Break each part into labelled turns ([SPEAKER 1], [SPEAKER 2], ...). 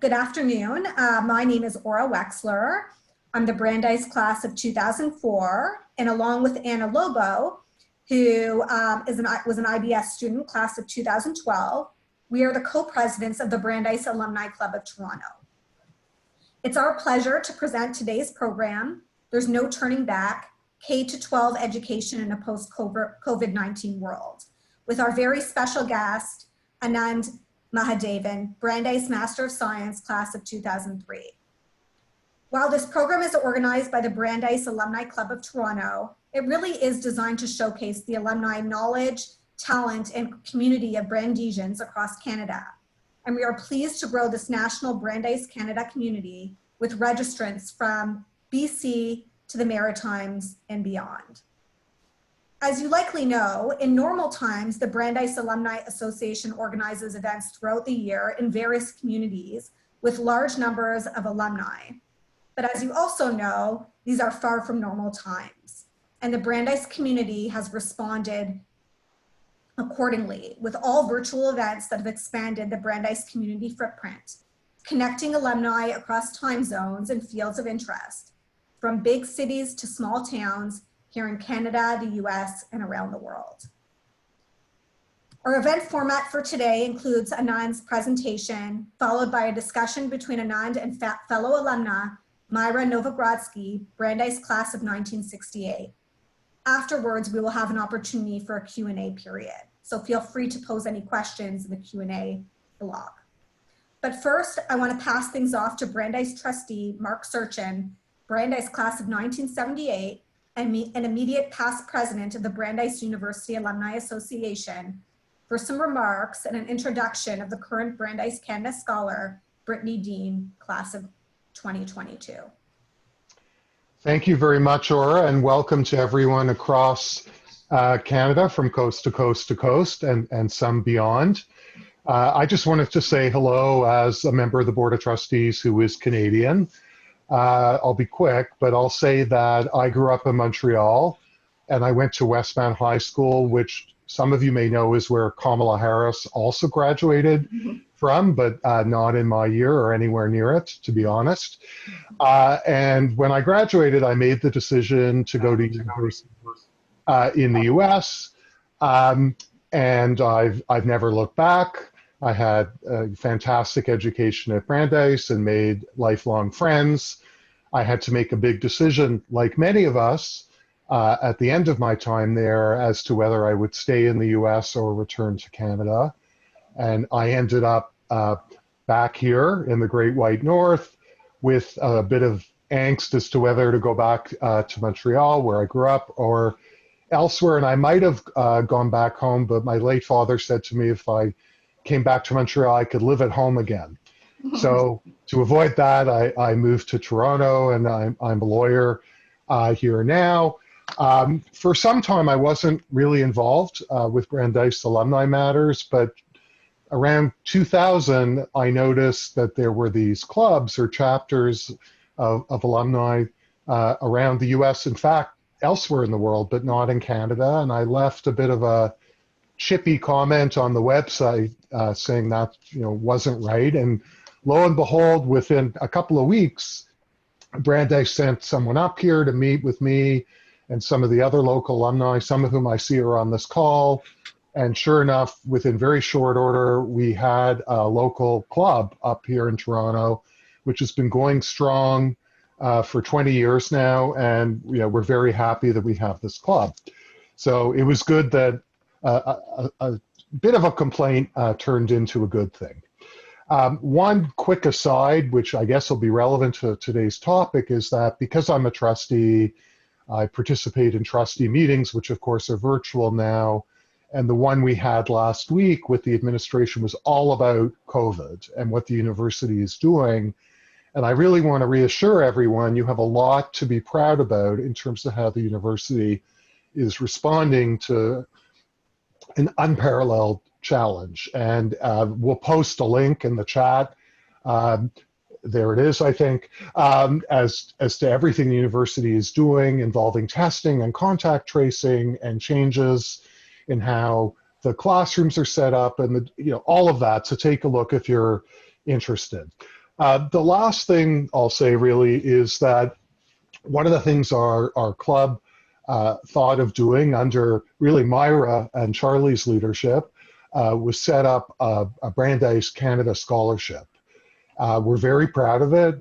[SPEAKER 1] Good afternoon. My name is Aura Wexler. I'm the Brandeis class of 2004, and along with Anna Lobo, who was an IBS student, class of 2012, we are the co-presidents of the Brandeis Alumni Club of Toronto. It's our pleasure to present today's program, There's No Turning Back, K-12 Education in a Post-COVID-19 World, with our very special guest, Anand Mahadevan, Brandeis Master of Science, class of 2003. While this program is organized by the Brandeis Alumni Club of Toronto, it really is designed to showcase the alumni knowledge, talent, and community of Brandeisians across Canada. And we are pleased to grow this national Brandeis Canada community with registrants from BC to the Maritimes and beyond. As you likely know, in normal times, the Brandeis Alumni Association organizes events throughout the year in various communities with large numbers of alumni. But as you also know, these are far from normal times. And the Brandeis community has responded accordingly with all virtual events that have expanded the Brandeis community footprint, connecting alumni across time zones and fields of interest, from big cities to small towns here in Canada, the U.S., and around the world. Our event format for today includes Anand's presentation, followed by a discussion between Anand and fellow alumna, Myra Novogrodsky, Brandeis class of 1968. Afterwards, we will have an opportunity for a Q&A period. So feel free to pose any questions in the Q&A blog. But first, I want to pass things off to Brandeis trustee, Mark Serchin, Brandeis class of 1978, and an immediate past president of the Brandeis University Alumni Association, for some remarks and an introduction of the current Brandeis Canada Scholar, Brittany Dean, class of 2022.
[SPEAKER 2] Thank you very much, Aura, and welcome to everyone across Canada from coast to coast to coast and some beyond. I just wanted to say hello as a member of the Board of Trustees who is Canadian. I'll be quick, but I'll say that I grew up in Montreal and I went to Westmount High School, which some of you may know is where Kamala Harris also graduated from, but not in my year or anywhere near it, to be honest. And when I graduated, I made the decision to go to university in the U.S. And I've never looked back. I had a fantastic education at Brandeis and made lifelong friends. I had to make a big decision, like many of us, at the end of my time there as to whether I would stay in the US or return to Canada. And I ended up back here in the Great White North with a bit of angst as to whether to go back to Montreal, where I grew up, or elsewhere. And I might have gone back home, but my late father said to me if I came back to Montreal, I could live at home again. So to avoid that, I moved to Toronto, and I'm a lawyer here now. For some time, I wasn't really involved with Brandeis alumni matters, but around 2000, I noticed that there were these clubs or chapters of alumni around the US, in fact, elsewhere in the world, but not in Canada. And I left a bit of a chippy comment on the website saying that wasn't right. And lo and behold, within a couple of weeks, Brandeis sent someone up here to meet with me and some of the other local alumni, some of whom I see are on this call. And sure enough, within very short order, we had a local club up here in Toronto, which has been going strong for 20 years now. And we're very happy that we have this club. So it was good that a bit of a complaint turned into a good thing. One quick aside, which I guess will be relevant to today's topic, is that because I'm a trustee, I participate in trustee meetings, which of course are virtual now. And the one we had last week with the administration was all about COVID and what the university is doing. And I really want to reassure everyone, you have a lot to be proud about in terms of how the university is responding to an unparalleled challenge. And we'll post a link in the chat. There it is, I think, as to everything the university is doing involving testing and contact tracing and changes in how the classrooms are set up and all of that. So take a look if you're interested. The last thing I'll say really is that one of the things our club thought of doing under really Myra and Charlie's leadership was set up a Brandeis Canada Scholarship. We're very proud of it.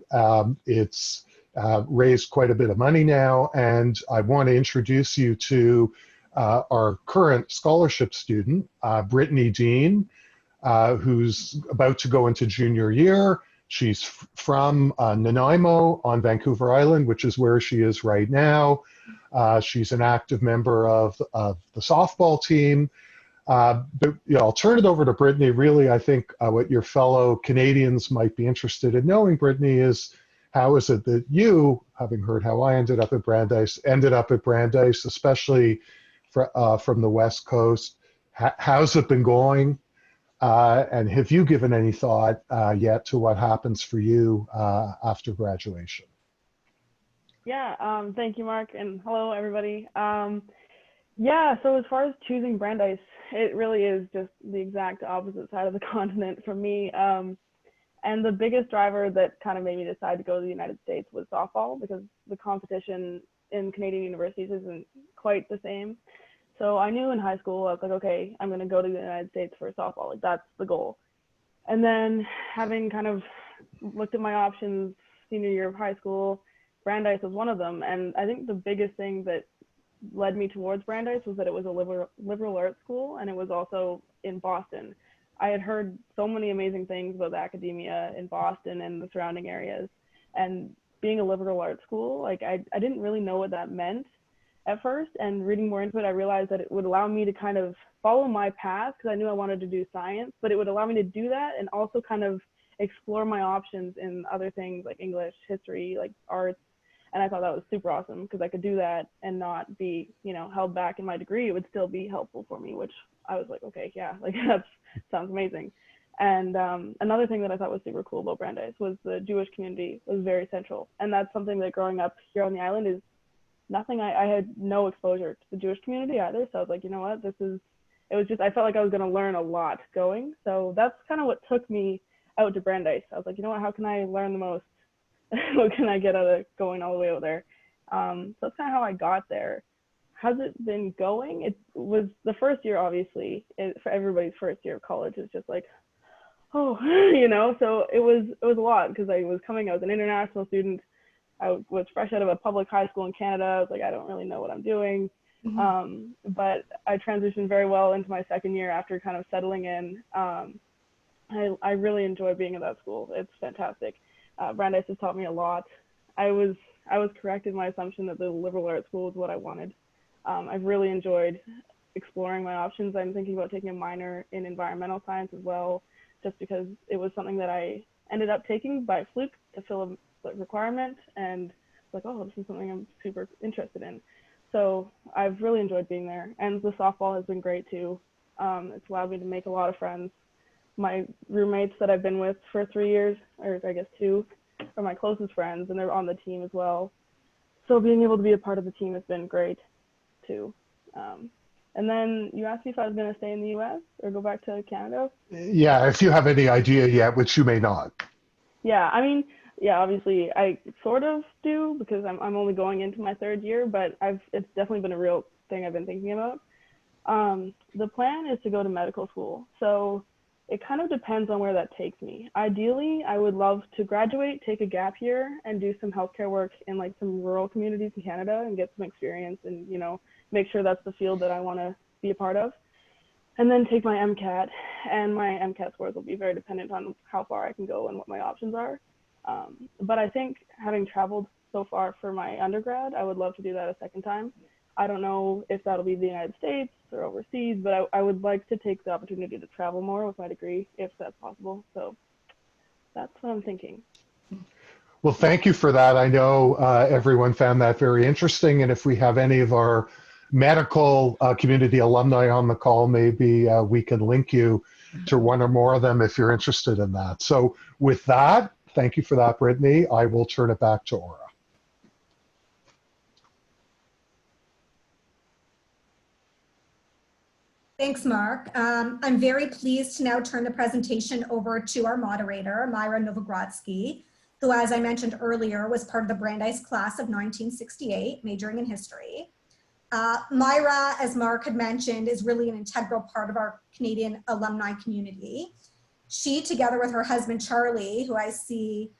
[SPEAKER 2] It's raised quite a bit of money now, and I want to introduce you to our current scholarship student, Brittany Dean, who's about to go into junior year. She's from Nanaimo on Vancouver Island, which is where she is right now. She's an active member of the softball team. But I'll turn it over to Brittany. Really, I think what your fellow Canadians might be interested in knowing, Brittany, is how is it that you, having heard how I ended up at Brandeis, especially from the West Coast. How's it been going? And have you given any thought yet to what happens for you after graduation?
[SPEAKER 3] Yeah, thank you, Mark, and hello, everybody. Yeah, so as far as choosing Brandeis, it really is just the exact opposite side of the continent for me. And the biggest driver that kind of made me decide to go to the United States was softball, because the competition in Canadian universities isn't quite the same. So I knew in high school, I was like, okay, I'm going to go to the United States for softball. Like, that's the goal. And then having kind of looked at my options senior year of high school, Brandeis was one of them. And I think the biggest thing that led me towards Brandeis was that it was a liberal arts school, and it was also in Boston. I had heard so many amazing things about the academia in Boston and the surrounding areas. And being a liberal arts school, like I didn't really know what that meant at first. And reading more into it, I realized that it would allow me to kind of follow my path, because I knew I wanted to do science, but it would allow me to do that and also kind of explore my options in other things like English, history, like arts. And I thought that was super awesome, because I could do that and not be, held back in my degree. It would still be helpful for me, which I was like, okay, yeah, like that sounds amazing. And another thing that I thought was super cool about Brandeis was the Jewish community was very central. And that's something that growing up here on the island is nothing. I had no exposure to the Jewish community either. So I was like, you know what, I felt like I was going to learn a lot going. So that's kind of what took me out to Brandeis. I was like, you know what, how can I learn the most? What can I get out of going all the way out there? So that's kind of how I got there. How's it been going? It was the first year, obviously, for everybody's first year of college is just like, oh, so it was a lot, because I was coming, I was an international student. I was fresh out of a public high school in Canada. I was like, I don't really know what I'm doing. Mm-hmm. But I transitioned very well into my second year after kind of settling in. I really enjoy being at that school. It's fantastic. Brandeis has taught me a lot. I was correct in my assumption that the liberal arts school is what I wanted. I've really enjoyed exploring my options. I'm thinking about taking a minor in environmental science as well, just because it was something that I ended up taking by fluke to fill a requirement, and like, oh, this is something I'm super interested in. So I've really enjoyed being there, and the softball has been great too. It's allowed me to make a lot of friends. My roommates that I've been with for 3 years, or I guess 2, are my closest friends, and they're on the team as well. So being able to be a part of the team has been great too. And then you asked me if I was going to stay in the U.S. or go back to Canada.
[SPEAKER 2] Yeah, if you have any idea yet, which you may not.
[SPEAKER 3] Yeah, I mean, yeah, obviously I sort of do, because I'm only going into my 3rd year, but it's definitely been a real thing I've been thinking about. The plan is to go to medical school. So it kind of depends on where that takes me. Ideally, I would love to graduate, take a gap year, and do some healthcare work in like some rural communities in Canada and get some experience and, make sure that's the field that I want to be a part of. And then take my MCAT, and my MCAT scores will be very dependent on how far I can go and what my options are. But I think having traveled so far for my undergrad, I would love to do that a second time. I don't know if that'll be the United States or overseas, but I would like to take the opportunity to travel more with my degree, if that's possible. So that's what I'm thinking.
[SPEAKER 2] Well, thank you for that. I know everyone found that very interesting. And if we have any of our medical community alumni on the call, maybe we can link you to one or more of them if you're interested in that. So with that, thank you for that, Brittany. I will turn it back to Aura.
[SPEAKER 1] Thanks, Mark. I'm very pleased to now turn the presentation over to our moderator, Myra Novogrodsky, who, as I mentioned earlier, was part of the Brandeis class of 1968, majoring in history. Myra, as Mark had mentioned, is really an integral part of our Canadian alumni community. She, together with her husband, Charlie, who I see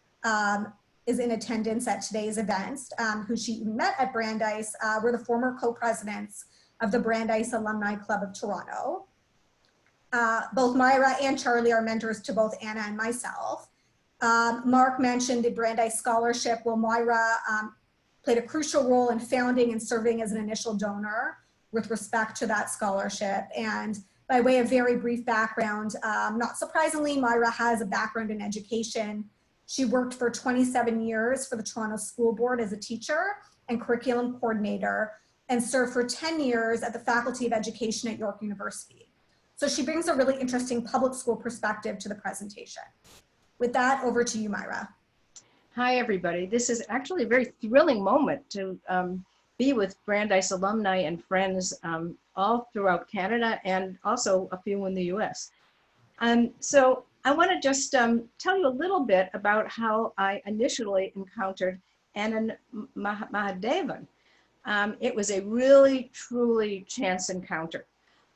[SPEAKER 1] is in attendance at today's events, who she met at Brandeis, were the former co-presidents of the Brandeis Alumni Club of Toronto. Both Myra and Charlie are mentors to both Anna and myself. Mark mentioned the Brandeis Scholarship. Well, Myra played a crucial role in founding and serving as an initial donor with respect to that scholarship. And by way of very brief background, not surprisingly, Myra has a background in education. She worked for 27 years for the Toronto School Board as a teacher and curriculum coordinator, and served for 10 years at the Faculty of Education at York University. So she brings a really interesting public school perspective to the presentation. With that, over to you, Myra.
[SPEAKER 4] Hi, everybody. This is actually a very thrilling moment to be with Brandeis alumni and friends all throughout Canada and also a few in the U.S. So I want to just tell you a little bit about how I initially encountered Anand Mahadevan. It was a really, truly chance encounter.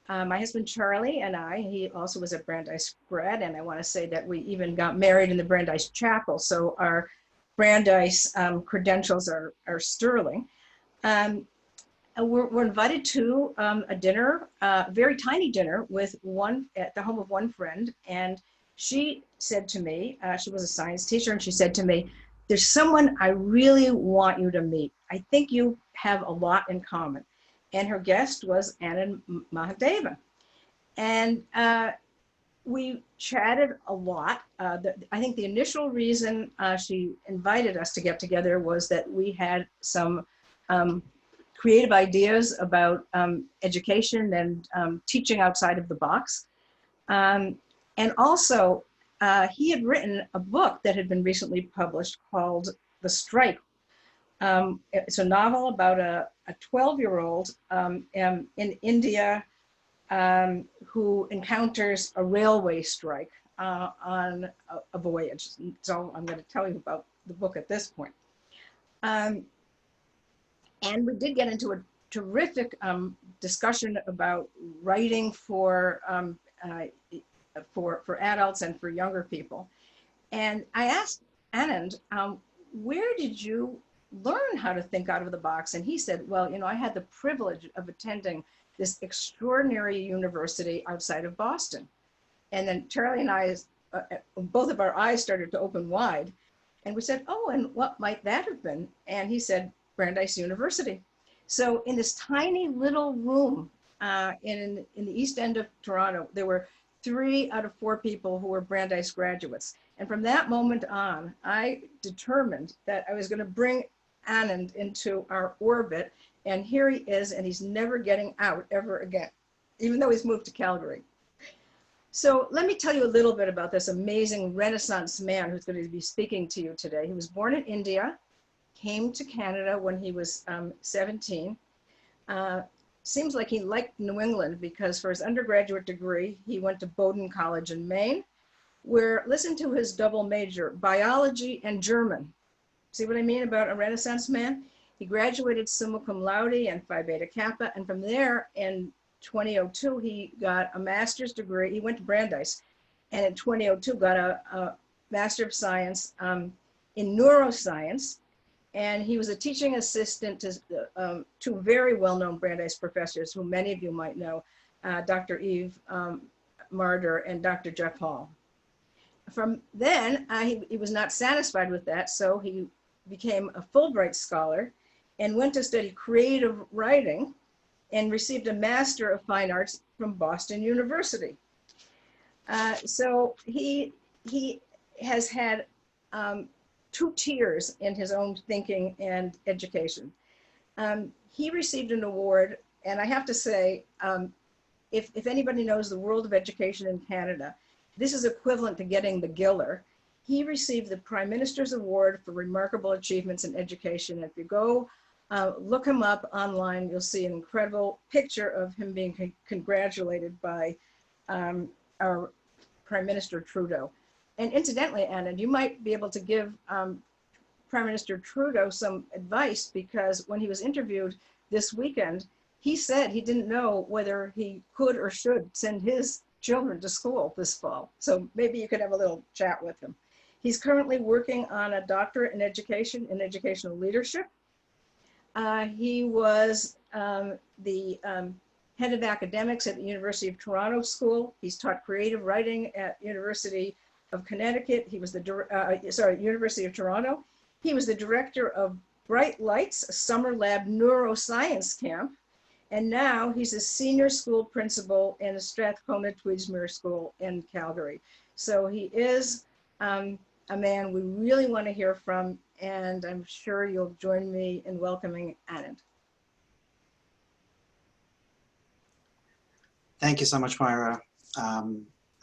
[SPEAKER 4] My husband Charlie and I, he also was a Brandeis grad, and I want to say that we even got married in the Brandeis chapel, so our Brandeis credentials are sterling. We're invited to a dinner, a very tiny dinner at the home of one friend, and she said to me, she was a science teacher, and she said to me, "There's someone I really want you to meet. I think you have a lot in common." And her guest was Anand Mahadevan. And we chatted a lot. I think the initial reason she invited us to get together was that we had some creative ideas about education and teaching outside of the box. And also, he had written a book that had been recently published called The Strike. It's a novel about a 12-year-old in India who encounters a railway strike on a voyage. So I'm going to tell you about the book at this point. And we did get into a terrific discussion about writing for adults and for younger people. And I asked Anand, where did you learn how to think out of the box? And he said, well, you know, I had the privilege of attending this extraordinary university outside of Boston. And then Charlie and I, both of our eyes started to open wide. And we said, oh, and what might that have been? And he said, Brandeis University. So in this tiny little room in the East End of Toronto, there were 3 out of 4 people who were Brandeis graduates. And from that moment on, I determined that I was going to bring Anand into our orbit, and here he is, and he's never getting out ever again, even though he's moved to Calgary. So let me tell you a little bit about this amazing Renaissance man who's going to be speaking to you today. He was born in India, came to Canada when he was 17. Seems like he liked New England because for his undergraduate degree, he went to Bowdoin College in Maine, where, listen to his double major, biology and German. See what I mean about a Renaissance man? He graduated summa cum laude and Phi Beta Kappa, and from there in 2002, he got a master's degree. He went to Brandeis, and in 2002 got a Master of Science in neuroscience, and he was a teaching assistant to 2 very well-known Brandeis professors, who many of you might know, Dr. Eve Marder and Dr. Jeff Hall. From then, he was not satisfied with that, so he became a Fulbright scholar and went to study creative writing and received a Master of Fine Arts from Boston University. So he has had 2 tiers in his own thinking and education. He received an award, and I have to say, if anybody knows the world of education in Canada, this is equivalent to getting the Giller. He received the Prime Minister's Award for Remarkable Achievements in Education. If you go Look him up online. You'll see an incredible picture of him being congratulated by our Prime Minister Trudeau. And incidentally, Anna, you might be able to give Prime Minister Trudeau some advice, because when he was interviewed this weekend, he said he didn't know whether he could or should send his children to school this fall. So maybe you could have a little chat with him. He's currently working on a doctorate in education and educational leadership. He was the head of academics at the University of Toronto School. He's taught creative writing at University of Connecticut. He was the, University of Toronto. He was the director of Bright Lights, a summer lab neuroscience camp. And now he's a senior school principal in the Strathcona-Tweedsmuir School in Calgary. So he is a man we really want to hear from, and I'm sure you'll join me in welcoming Anand.
[SPEAKER 5] Thank you so much, Myra.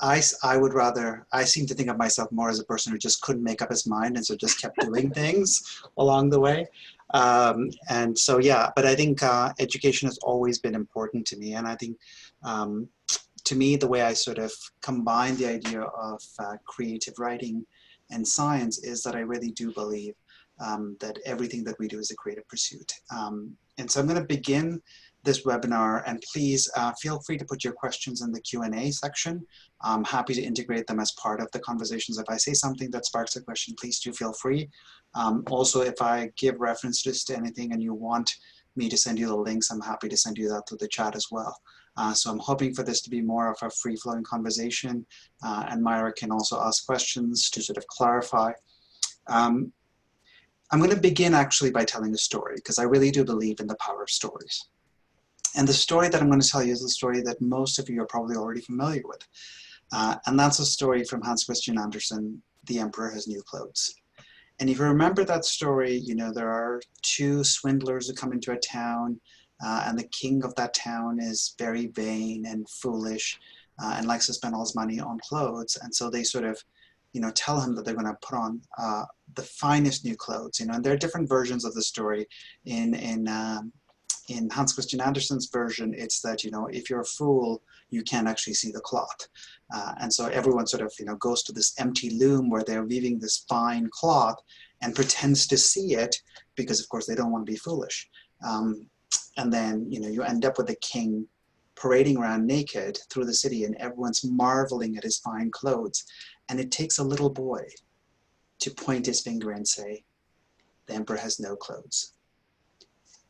[SPEAKER 5] I seem to think of myself more as a person who just couldn't make up his mind, and so just kept doing things along the way. And so, yeah, but I think education has always been important to me. And I think, to me, the way I sort of combine the idea of creative writing and science is that I really do believe that everything that we do is a creative pursuit. And so I'm going to begin this webinar, and please feel free to put your questions in the Q&A section. I'm happy to integrate them as part of the conversations. If I say something that sparks a question, please do feel free. Also, if I give references to anything and you want me to send you the links, I'm happy to send you that through the chat as well. So I'm hoping for this to be more of a free-flowing conversation, and Myra can also ask questions to sort of clarify. I'm going to begin actually by telling a story, because I really do believe in the power of stories. And the story that I'm going to tell you is a story that most of you are probably already familiar with. And that's a story from Hans Christian Andersen, The Emperor Has New Clothes. And if you remember that story, you know, there are two swindlers who come into a town, and the king of that town is very vain and foolish and likes to spend all his money on clothes. And so they sort of, you know, tell him that they're going to put on the finest new clothes, you know, and there are different versions of the story. In Hans Christian Andersen's version, it's that, you know, if you're a fool, you can't actually see the cloth. And so everyone sort of, you know, goes to this empty loom where they're weaving this fine cloth and pretends to see it because, of course, they don't want to be foolish. And then, you know, you end up with the king parading around naked through the city, and everyone's marveling at his fine clothes. And it takes a little boy to point his finger and say, the emperor has no clothes.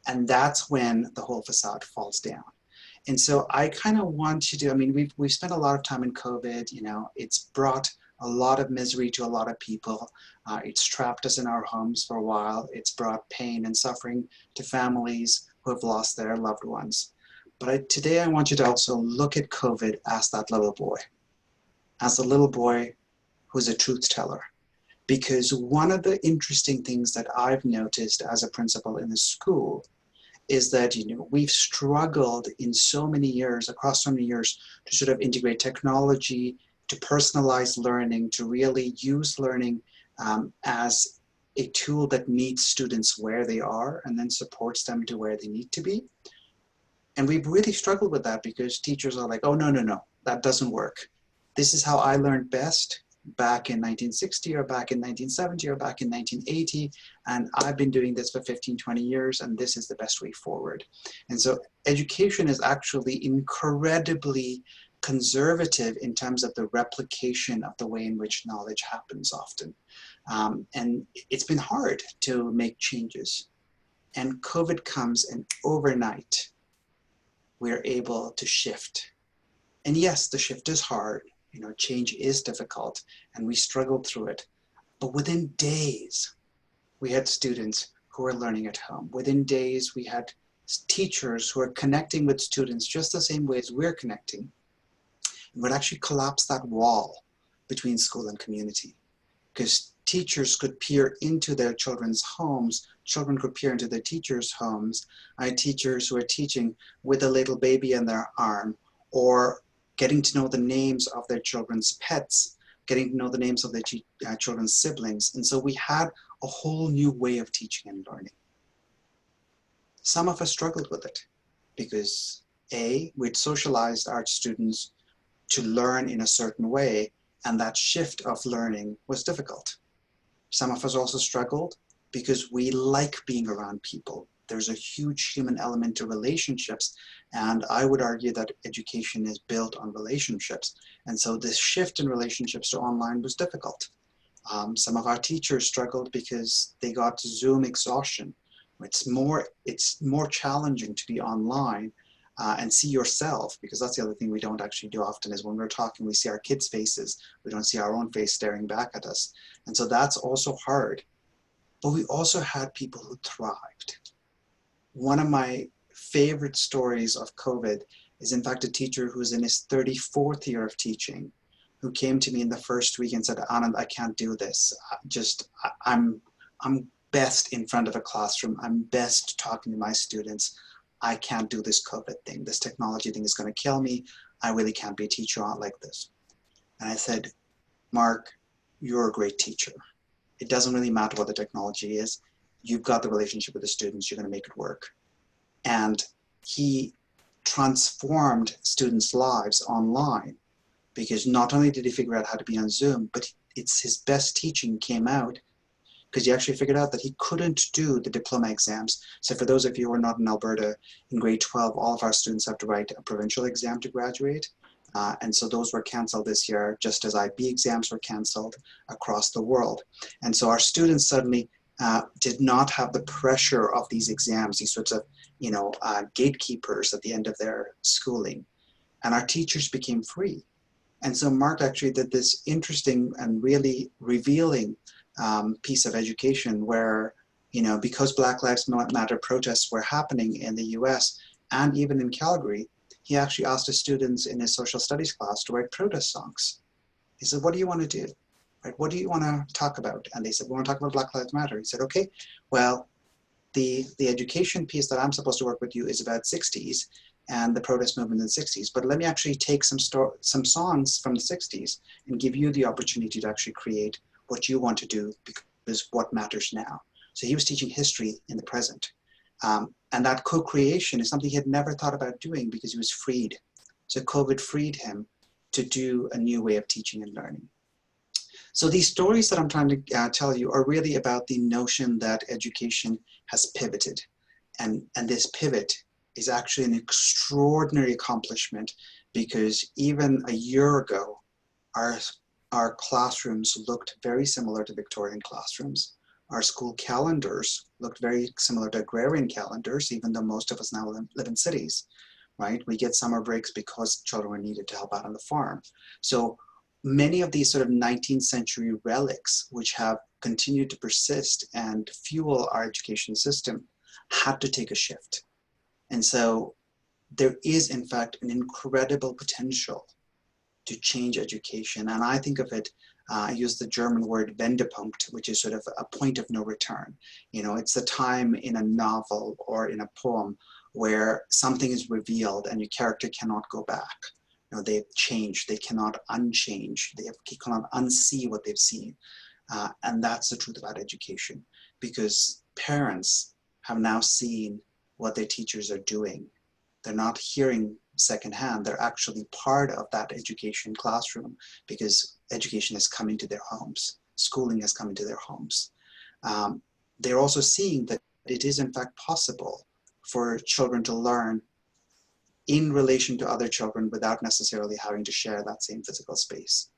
[SPEAKER 5] And that's when the whole facade falls down. And so I kind of want you to, I mean, we've spent a lot of time in COVID, you know, it's brought a lot of misery to a lot of people. It's trapped us in our homes for a while. It's brought pain and suffering to families who have lost their loved ones. But today I want you to also look at COVID as that little boy, as a little boy who's a truth teller. Because one of the interesting things that I've noticed as a principal in the school is that, you know, we've struggled in so many years, across so many years, to sort of integrate technology, to personalize learning, to really use learning as a tool that meets students where they are and then supports them to where they need to be. And we've really struggled with that because teachers are like, oh, no, no, no, that doesn't work. This is how I learned best back in 1960 or back in 1970 or back in 1980. And I've been doing this for 15, 20 years, and this is the best way forward. And so education is actually incredibly conservative in terms of the replication of the way in which knowledge happens often. And it's been hard to make changes. And COVID comes, and overnight, we're able to shift. And yes, the shift is hard. You know, change is difficult, and we struggled through it. But within days, we had students who were learning at home. Within days, we had teachers who are connecting with students just the same way as we're connecting. And would actually collapse that wall between school and community, because teachers could peer into their children's homes, children could peer into their teachers' homes. I had teachers who were teaching with a little baby in their arm, or getting to know the names of their children's pets, getting to know the names of their children's siblings. And so we had a whole new way of teaching and learning. Some of us struggled with it because we'd socialized our students to learn in a certain way, and that shift of learning was difficult. Some of us also struggled because we like being around people. There's a huge human element to relationships, and I would argue that education is built on relationships. And so this shift in relationships to online was difficult. Some of our teachers struggled because they got Zoom exhaustion. It's more challenging to be online and see yourself, because that's the other thing we don't actually do often is when we're talking, we see our kids' faces. We don't see our own face staring back at us. And so that's also hard. But we also had people who thrived. One of my favorite stories of COVID is in fact a teacher who's in his 34th year of teaching, who came to me in the first week and said, Anand, I can't do this. I'm best in front of a classroom. I'm best talking to my students. I can't do this COVID thing. This technology thing is going to kill me. I really can't be a teacher like this. And I said, Mark, you're a great teacher. It doesn't really matter what the technology is. You've got the relationship with the students. You're going to make it work. And he transformed students' lives online, because not only did he figure out how to be on Zoom, but it's his best teaching came out because he actually figured out that he couldn't do the diploma exams. So for those of you who are not in Alberta, in grade 12, all of our students have to write a provincial exam to graduate. And so those were canceled this year, just as IB exams were canceled across the world. And so our students suddenly did not have the pressure of these exams, these sorts of, gatekeepers at the end of their schooling. And our teachers became free. And so Mark actually did this interesting and really revealing piece of education where, because Black Lives Matter protests were happening in the U.S. and even in Calgary, he actually asked the students in his social studies class to write protest songs. He said, what do you want to do? Right? What do you want to talk about? And they said, we want to talk about Black Lives Matter. He said, okay, well, the education piece that I'm supposed to work with you is about 60s and the protest movement in the 60s. But let me actually take some songs from the 60s and give you the opportunity to actually create what you want to do, because what matters now. So he was teaching history in the present. And that co-creation is something he had never thought about doing because he was freed. So COVID freed him to do a new way of teaching and learning. So these stories that I'm trying to tell you are really about the notion that education has pivoted. And this pivot is actually an extraordinary accomplishment, because even a year ago, our classrooms looked very similar to Victorian classrooms. Our school calendars looked very similar to agrarian calendars, even though most of us now live in cities, right? We get summer breaks because children were needed to help out on the farm. So many of these sort of 19th century relics, which have continued to persist and fuel our education system, had to take a shift. And so there is, in fact, an incredible potential to change education. And I think of it, I use the German word Wendepunkt, which is sort of a point of no return. It's a time in a novel or in a poem where something is revealed and your character cannot go back. They've changed, they cannot unchange, they cannot unsee what they've seen. And that's the truth about education, because parents have now seen what their teachers are doing. They're not hearing secondhand, they're actually part of that education classroom, because education is coming to their homes, schooling is coming to their homes. They're also seeing that it is in fact possible for children to learn in relation to other children without necessarily having to share that same physical space.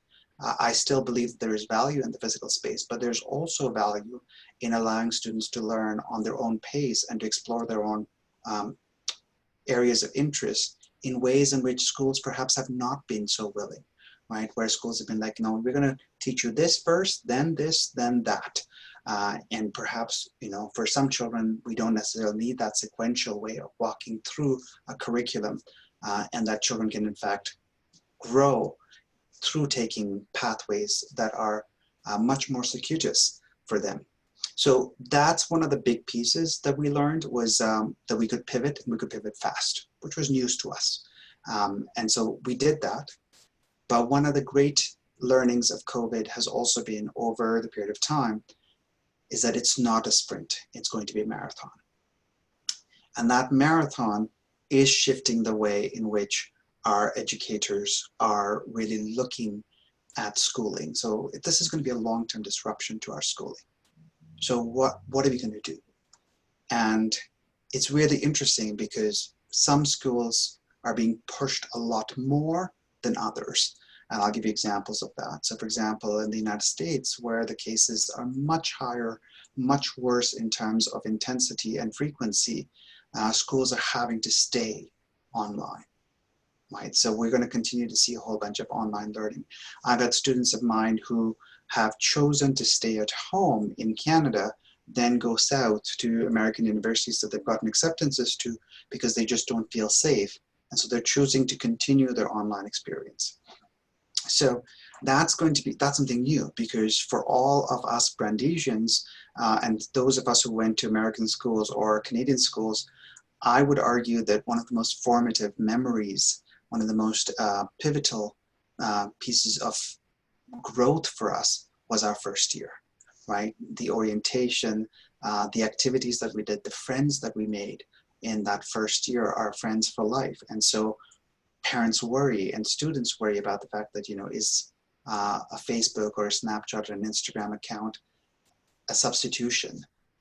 [SPEAKER 5] I still believe that there is value in the physical space, but there's also value in allowing students to learn on their own pace and to explore their own areas of interest in ways in which schools perhaps have not been so willing, right? Where schools have been like, no, we're gonna teach you this first, then this, then that. And perhaps, for some children, we don't necessarily need that sequential way of walking through a curriculum, and that children can in fact grow through taking pathways that are much more circuitous for them. So that's one of the big pieces that we learned, was that we could pivot, and we could pivot fast, which was news to us. And so we did that. But one of the great learnings of COVID has also been, over the period of time, is that it's not a sprint, it's going to be a marathon. And that marathon is shifting the way in which our educators are really looking at schooling. So this is going to be a long-term disruption to our schooling. So what are we going to do? And it's really interesting because some schools are being pushed a lot more than others. And I'll give you examples of that. So for example, in the United States, where the cases are much higher, much worse in terms of intensity and frequency, schools are having to stay online, right? So we're going to continue to see a whole bunch of online learning. I've had students of mine who have chosen to stay at home in Canada, then go south to American universities that they've gotten acceptances to because they just don't feel safe. And so they're choosing to continue their online experience. So that's something new, because for all of us Brandeisians and those of us who went to American schools or Canadian schools, I would argue that one of the most formative memories, one of the most pivotal pieces of growth for us was our first year, right? The orientation, the activities that we did, the friends that we made in that first year are friends for life. And so parents worry and students worry about the fact that, is a Facebook or a Snapchat or an Instagram account a substitution,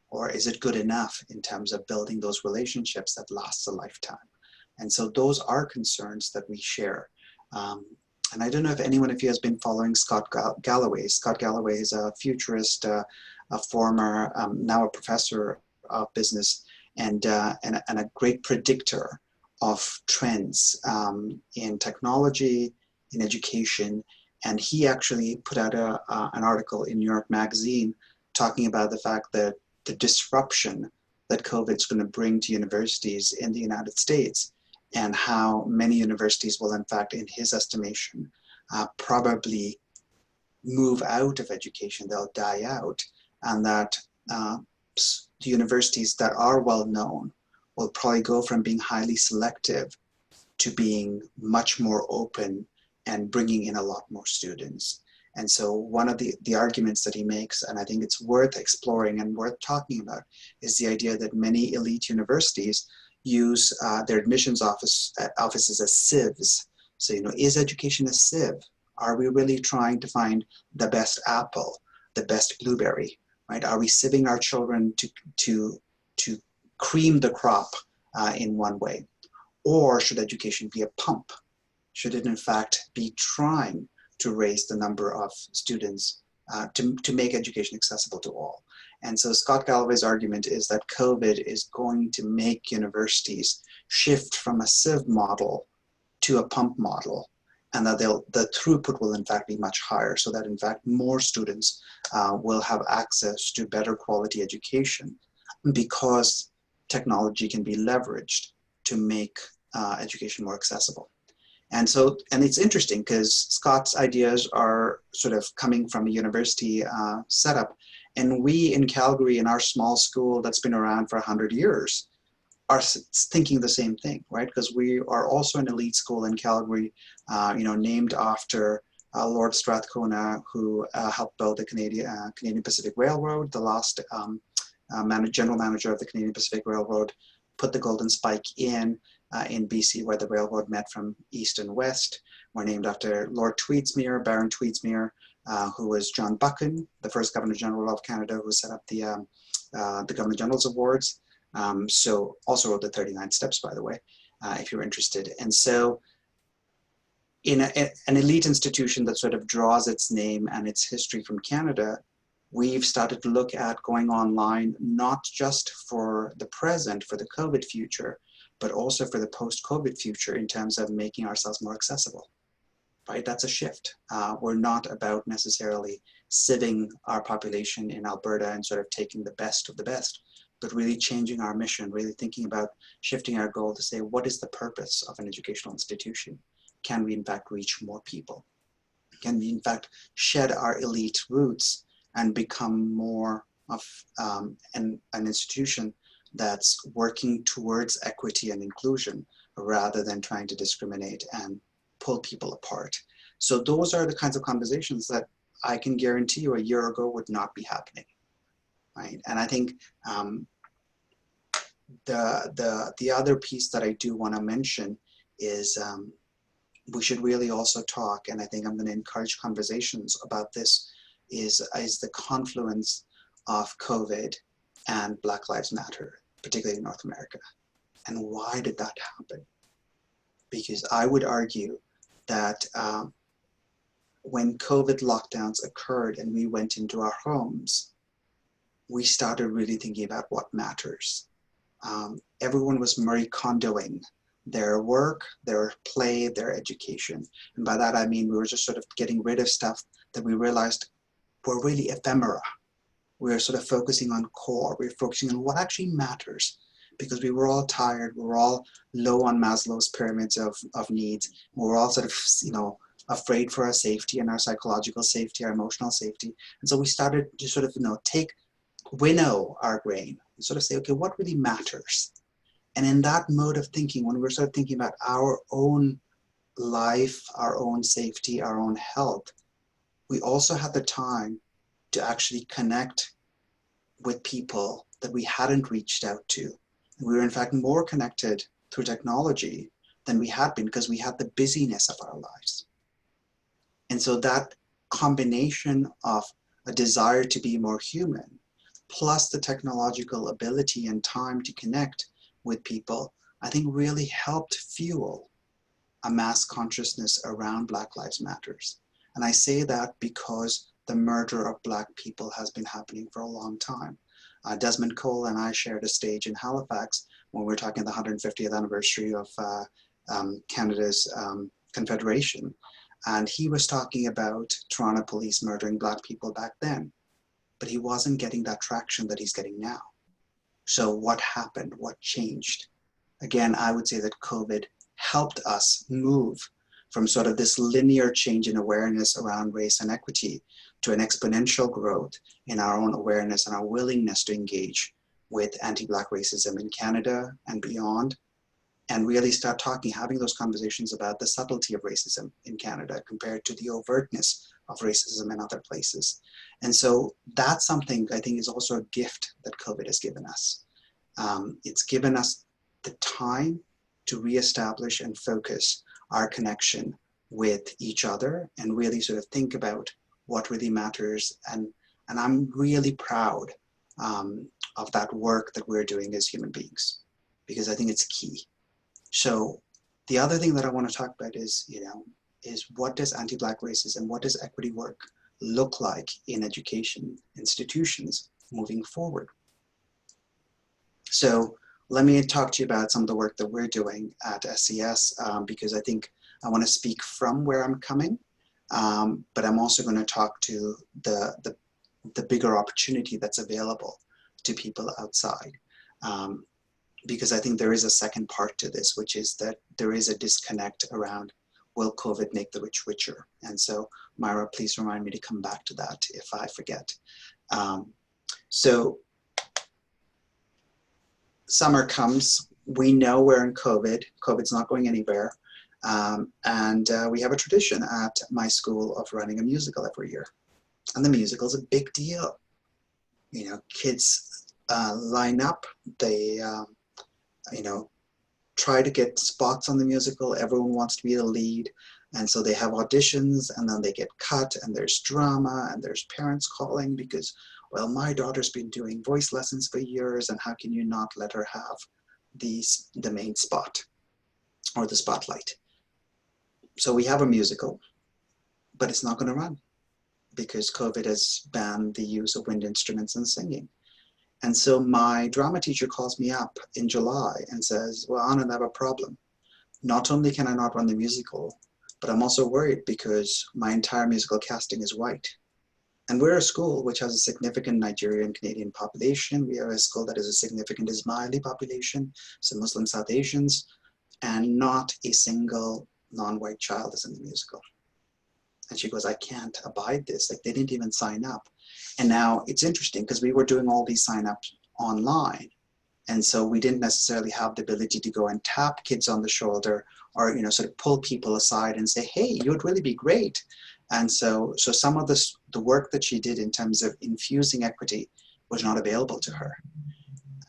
[SPEAKER 5] or is it good enough in terms of building those relationships that last a lifetime? And so those are concerns that we share. And I don't know if anyone of you has been following Scott Galloway. Scott Galloway is a futurist, a former, now a professor of business, and a great predictor of trends in technology, in education. And he actually put out an article in New York Magazine talking about the fact that the disruption that COVID is going to bring to universities in the United States, and how many universities will, in fact, in his estimation, probably move out of education, they'll die out, and that the universities that are well known will probably go from being highly selective to being much more open and bringing in a lot more students. And so one of the arguments that he makes, and I think it's worth exploring and worth talking about, is the idea that many elite universities use their admissions offices as sieves. So, is education a sieve? Are we really trying to find the best apple, the best blueberry, right? Are we sieving our children to cream the crop in one way? Or should education be a pump? Should it in fact be trying to raise the number of students to make education accessible to all? And so Scott Galloway's argument is that COVID is going to make universities shift from a sieve model to a pump model, and that the throughput will in fact be much higher, so that in fact more students will have access to better quality education, because technology can be leveraged to make education more accessible. And it's interesting because Scott's ideas are sort of coming from a university setup. And we in Calgary, in our small school that's been around for 100 years, are thinking the same thing, right? Because we are also an elite school in Calgary, named after Lord Strathcona, who helped build the Canadian Pacific Railroad, the last general manager of the Canadian Pacific Railroad, put the Golden Spike in BC, where the railroad met from east and west. We're named after Lord Tweedsmuir, Baron Tweedsmuir, who was John Buchan, the first Governor General of Canada, who set up the Governor General's Awards. So also wrote the 39 Steps, by the way, if you're interested. And so in an elite institution that sort of draws its name and its history from Canada, we've started to look at going online, not just for the present, for the COVID future, but also for the post-COVID future in terms of making ourselves more accessible, right? That's a shift. We're not about necessarily sieving our population in Alberta and sort of taking the best of the best, but really changing our mission, really thinking about shifting our goal to say, what is the purpose of an educational institution? Can we in fact reach more people? Can we in fact shed our elite roots and become more of an institution that's working towards equity and inclusion rather than trying to discriminate and pull people apart? So those are the kinds of conversations that I can guarantee you a year ago would not be happening, right? And I think the other piece that I do want to mention is we should really also talk, and I think I'm going to encourage conversations about this, is the confluence of COVID and Black Lives Matter, particularly in North America. And why did that happen? Because I would argue that when COVID lockdowns occurred and we went into our homes, we started really thinking about what matters. Everyone was Marie Kondoing their work, their play, their education. And by that I mean we were just sort of getting rid of stuff that we realized were really ephemera. We were sort of focusing on core, we were focusing on what actually matters, because we were all tired, we were all low on Maslow's pyramids of needs. We were all sort of, you know, afraid for our safety and our psychological safety, our emotional safety. And so we started to sort of, you know, winnow our brain and sort of say, okay, what really matters? And in that mode of thinking, when we're sort of thinking about our own life, our own safety, our own health, we also had the time to actually connect with people that we hadn't reached out to. And we were in fact more connected through technology than we had been, because we had the busyness of our lives. And so that combination of a desire to be more human, plus the technological ability and time to connect with people, I think really helped fuel a mass consciousness around Black Lives Matters. And I say that because the murder of Black people has been happening for a long time. Desmond Cole and I shared a stage in Halifax when we were talking the 150th anniversary of Canada's Confederation. And he was talking about Toronto police murdering Black people back then, but he wasn't getting that traction that he's getting now. So what happened? What changed? Again, I would say that COVID helped us move from sort of this linear change in awareness around race and equity to an exponential growth in our own awareness and our willingness to engage with anti-Black racism in Canada and beyond, and really start having those conversations about the subtlety of racism in Canada compared to the overtness of racism in other places. And so that's something I think is also a gift that COVID has given us. It's given us the time to reestablish and focus our connection with each other and really sort of think about what really matters. And I'm really proud of that work that we're doing as human beings, because I think it's key. So the other thing that I want to talk about is, is what does anti-Black racism, what does equity work look like in education institutions moving forward? So let me talk to you about some of the work that we're doing at SCS, because I think I want to speak from where I'm coming, but I'm also going to talk to the bigger opportunity that's available to people outside. Because I think there is a second part to this, which is that there is a disconnect around, will COVID make the rich richer? And so Myra, please remind me to come back to that if I forget. So summer comes, we know we're in COVID, COVID's not going anywhere. And we have a tradition at my school of running a musical every year. And the musical is a big deal. Kids line up, they try to get spots on the musical. Everyone wants to be the lead. And so they have auditions and then they get cut and there's drama and there's parents calling because, well, my daughter's been doing voice lessons for years and how can you not let her have the main spot or the spotlight? So we have a musical, but it's not going to run because COVID has banned the use of wind instruments and singing. And so my drama teacher calls me up in July and says, well, Anand, I have a problem. Not only can I not run the musical, but I'm also worried because my entire musical casting is white. And we're a school which has a significant Nigerian Canadian population. We are a school that has a significant Ismaili population, some Muslim South Asians, and not a single non-white child is in the musical. And she goes, I can't abide this. Like, they didn't even sign up. And now it's interesting because we were doing all these sign-ups online. And so we didn't necessarily have the ability to go and tap kids on the shoulder or, sort of pull people aside and say, hey, you would really be great. And so some of the work that she did in terms of infusing equity was not available to her.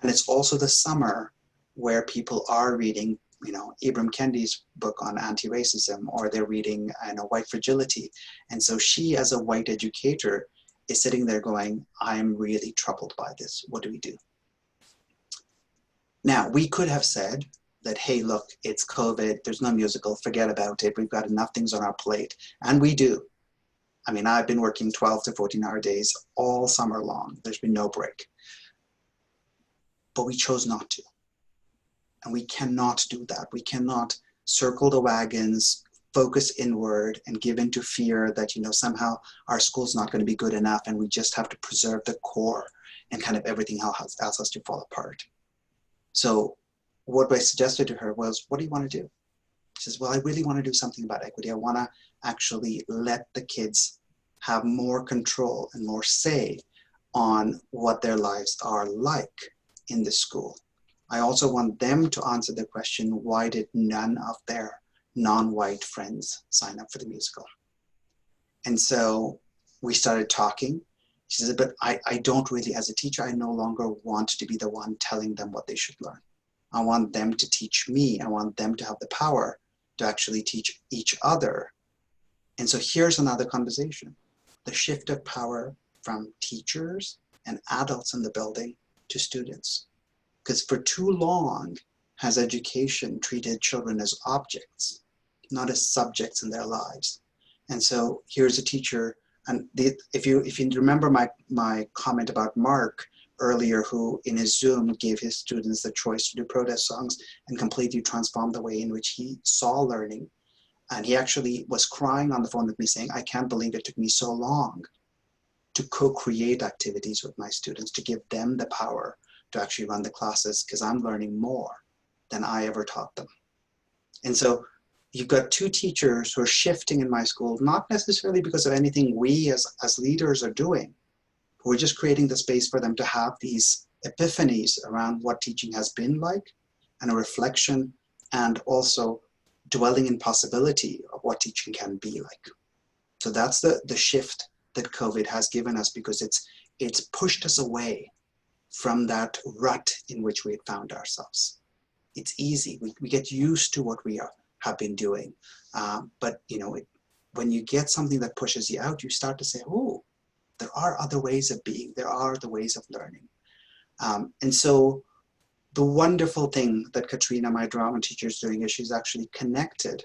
[SPEAKER 5] And it's also the summer where people are reading, you know, Ibram Kendi's book on anti-racism, or they're reading, you know, White Fragility. And so she, as a white educator, is sitting there going, I'm really troubled by this. What do we do? Now, we could have said that, hey, look, it's COVID, there's no musical, forget about it. We've got enough things on our plate. And we do. I mean, I've been working 12 to 14-hour days all summer long. There's been no break. But we chose not to. And we cannot do that. We cannot circle the wagons, focus inward, and give into fear that, you know, somehow our school's not going to be good enough and we just have to preserve the core and kind of everything else has to fall apart. So what I suggested to her was, what do you want to do? She says, well, I really want to do something about equity. I want to actually let the kids have more control and more say on what their lives are like in the school. I also want them to answer the question, why did none of their non-white friends sign up for the musical? And so we started talking. She said, but I don't really, as a teacher, I no longer want to be the one telling them what they should learn. I want them to teach me. I want them to have the power to actually teach each other. And so here's another conversation. The shift of power from teachers and adults in the building to students. Because for too long has education treated children as objects, not as subjects in their lives. And so here's a teacher, and if you remember my comment about Mark earlier, who in his Zoom gave his students the choice to do protest songs and completely transformed the way in which he saw learning. And he actually was crying on the phone with me saying, I can't believe it took me so long to co-create activities with my students, to give them the power to actually run the classes, because I'm learning more than I ever taught them. And so you've got two teachers who are shifting in my school, not necessarily because of anything we as leaders are doing. We're just creating the space for them to have these epiphanies around what teaching has been like, and a reflection, and also dwelling in possibility of what teaching can be like. So that's the shift that COVID has given us, because it's pushed us away from that rut in which we had found ourselves. It's easy, we get used to what we have been doing. But you know, when you get something that pushes you out, you start to say, oh, there are other ways of being, there are other ways of learning. And so the wonderful thing that Katrina, my drama teacher, is doing is she's actually connected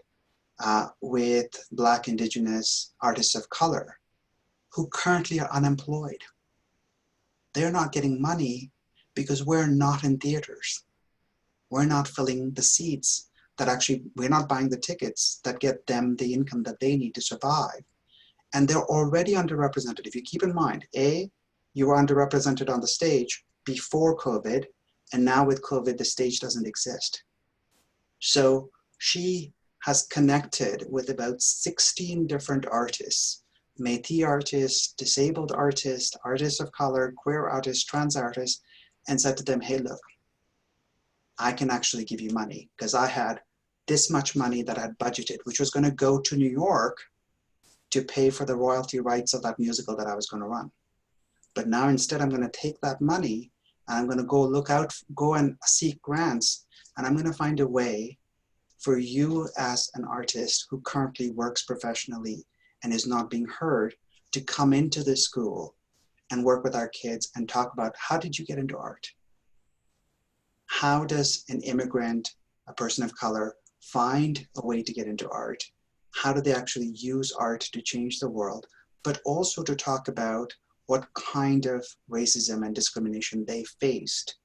[SPEAKER 5] with Black, Indigenous artists of color who currently are unemployed. They're not getting money because we're not in theaters. We're not filling the seats that actually, we're not buying the tickets that get them the income that they need to survive. And they're already underrepresented. If you keep in mind, you were underrepresented on the stage before COVID, and now with COVID, the stage doesn't exist. So she has connected with about 16 different artists, Métis artists, disabled artists, artists of color, queer artists, trans artists, and said to them, hey, look, I can actually give you money, because I had this much money that I had budgeted, which was going to go to New York to pay for the royalty rights of that musical that I was going to run. But now instead, I'm going to take that money and I'm going to go and seek grants, and I'm going to find a way for you as an artist who currently works professionally and is not being heard to come into this school and work with our kids and talk about, how did you get into art? How does an immigrant, a person of color, find a way to get into art? How do they actually use art to change the world? But also to talk about what kind of racism and discrimination they faced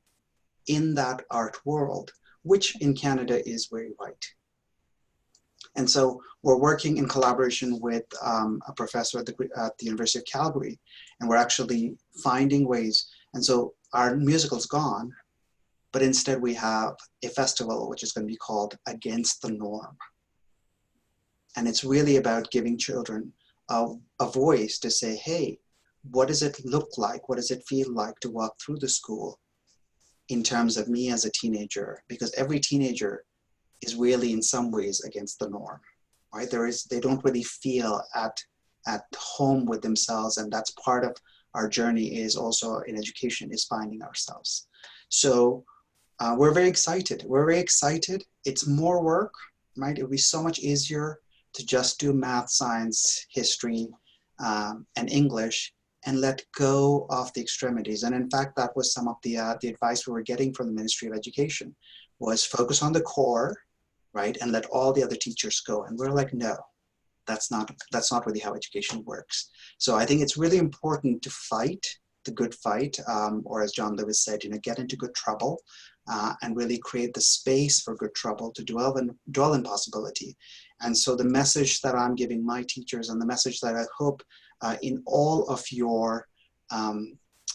[SPEAKER 5] in that art world, which in Canada is very white. And so we're working in collaboration with a professor at the University of Calgary, and we're actually finding ways. And so our musical's gone, but instead we have a festival which is going to be called Against the Norm. And it's really about giving children a voice to say, hey, what does it look like? What does it feel like to walk through the school in terms of me as a teenager? Because every teenager is really in some ways against the norm, right? They don't really feel at home with themselves, and that's part of our journey is also in education, is finding ourselves. So we're very excited. We're very excited. It's more work, right? It would be so much easier to just do math, science, history, and English, and let go of the extremities. And in fact, that was some of the advice we were getting from the Ministry of Education, was focus on the core, right, and let all the other teachers go. And we're like, no, that's not really how education works. So I think it's really important to fight the good fight, or as John Lewis said, get into good trouble, and really create the space for good trouble to dwell in possibility. And so the message that I'm giving my teachers, and the message that I hope in all of your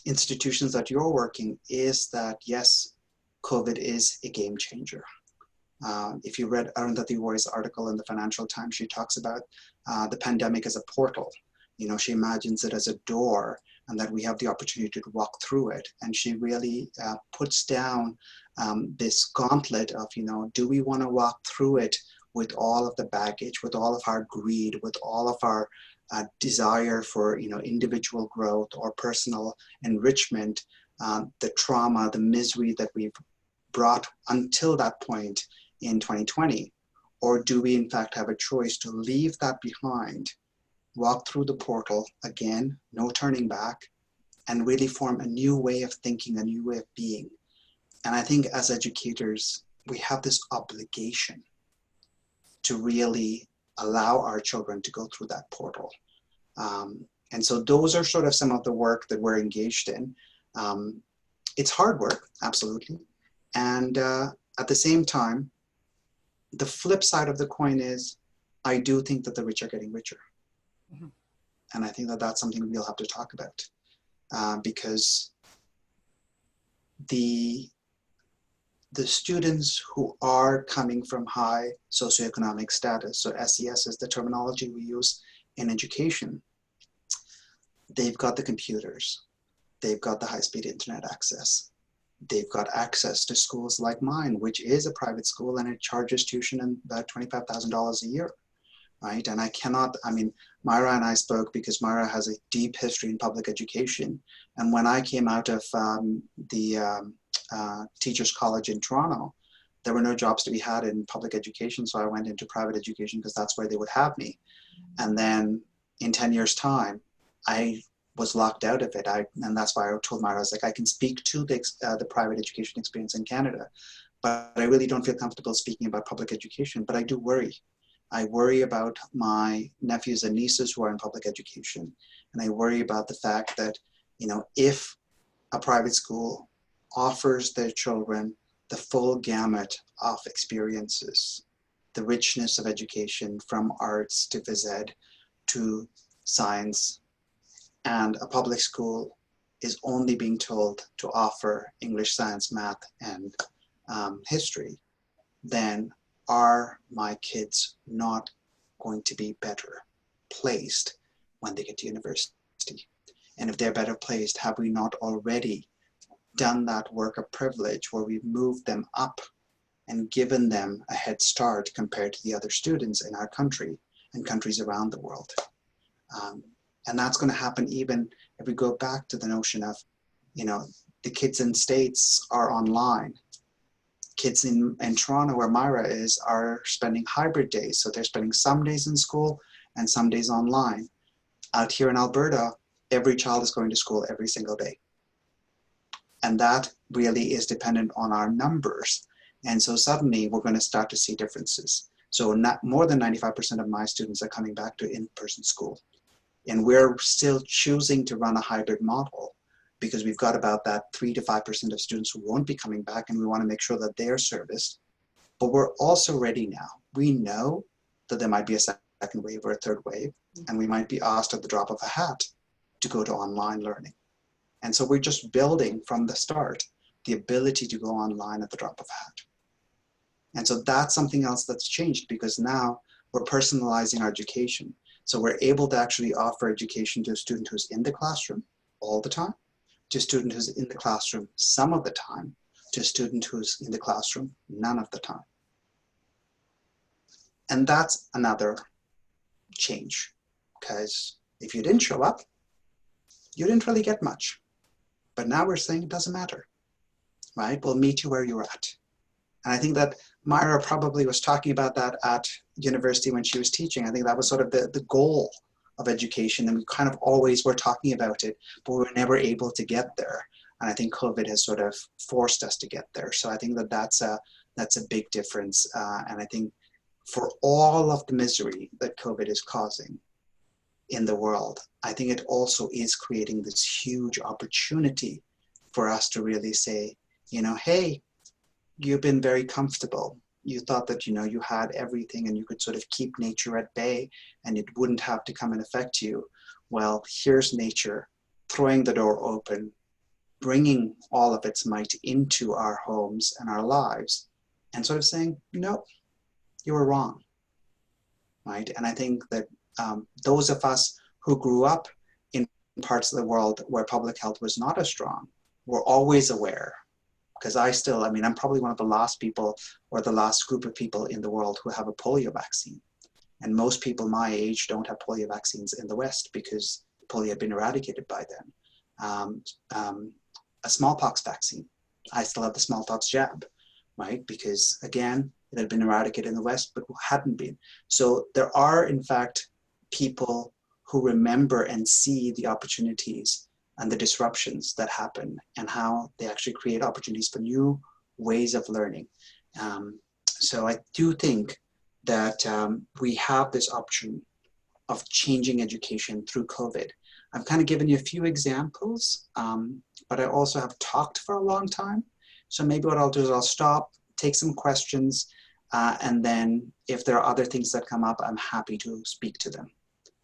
[SPEAKER 5] institutions that you're working, is that yes, COVID is a game changer. If you read Arundhati Roy's article in the Financial Times, she talks about the pandemic as a portal. She imagines it as a door, and that we have the opportunity to walk through it. And she really puts down this gauntlet of, do we want to walk through it with all of the baggage, with all of our greed, with all of our desire for, individual growth or personal enrichment, the trauma, the misery that we've brought until that point in 2020? Or do we in fact have a choice to leave that behind, walk through the portal again, no turning back, and really form a new way of thinking, a new way of being? And I think as educators, we have this obligation to really allow our children to go through that portal. And so those are sort of some of the work that we're engaged in. It's hard work, absolutely. And at the same time, the flip side of the coin is, I do think that the rich are getting richer. Mm-hmm. And I think that that's something we'll have to talk about, because the students who are coming from high socioeconomic status, so SES is the terminology we use in education, they've got the computers, they've got the high-speed internet access, they've got access to schools like mine, which is a private school, and it charges tuition about $25,000 a year, right? And Myra and I spoke because Myra has a deep history in public education. And when I came out of the Teachers College in Toronto, there were no jobs to be had in public education, so I went into private education because that's where they would have me. And then in 10 years' time, I was locked out of it. And that's why I told Myra, I was like, I can speak to the private education experience in Canada, but I really don't feel comfortable speaking about public education. But I do worry. I worry about my nephews and nieces who are in public education. And I worry about the fact that, if a private school offers their children the full gamut of experiences, the richness of education from arts to phys ed to science, and a public school is only being told to offer English, science, math, and history, then are my kids not going to be better placed when they get to university? And if they're better placed, have we not already done that work of privilege where we've moved them up and given them a head start compared to the other students in our country and countries around the world? And that's going to happen even if we go back to the notion of, the kids in States are online. Kids in Toronto, where Myra is, are spending hybrid days. So they're spending some days in school and some days online. Out here in Alberta, every child is going to school every single day. And that really is dependent on our numbers. And so suddenly we're going to start to see differences. So more than 95% of my students are coming back to in-person school. And we're still choosing to run a hybrid model because we've got about that 3 to 5% of students who won't be coming back, and we want to make sure that they're serviced. But we're also ready now. We know that there might be a second wave or a third wave, and we might be asked at the drop of a hat to go to online learning. And so we're just building from the start the ability to go online at the drop of a hat. And so that's something else that's changed, because now we're personalizing our education. So we're able to actually offer education to a student who's in the classroom all the time, to a student who's in the classroom some of the time, to a student who's in the classroom none of the time. And that's another change, because if you didn't show up, you didn't really get much. But now we're saying it doesn't matter, right, will meet you where you're at. And I think that Myra probably was talking about that at university when she was teaching. I think that was sort of the goal of education, and we kind of always were talking about it, but we were never able to get there. And I think COVID has sort of forced us to get there. So I think that that's a big difference. And I think for all of the misery that COVID is causing in the world, I think it also is creating this huge opportunity for us to really say, you know, hey, you've been very comfortable. You thought that, you know, you had everything and you could sort of keep nature at bay and it wouldn't have to come and affect you. Well, here's nature throwing the door open, bringing all of its might into our homes and our lives, and sort of saying, no, you were wrong, right? And I think that those of us who grew up in parts of the world where public health was not as strong were always aware. Because I'm probably one of the last people or the last group of people in the world who have a polio vaccine. And most people my age don't have polio vaccines in the West because polio had been eradicated by then. A smallpox vaccine, I still have the smallpox jab, right? Because again, it had been eradicated in the West, but hadn't been. So there are, in fact, people who remember and see the opportunities and the disruptions that happen and how they actually create opportunities for new ways of learning. So I do think that we have this option of changing education through COVID. I've kind of given you a few examples, but I also have talked for a long time. So maybe what I'll do is I'll stop, take some questions, and then if there are other things that come up, I'm happy to speak to them.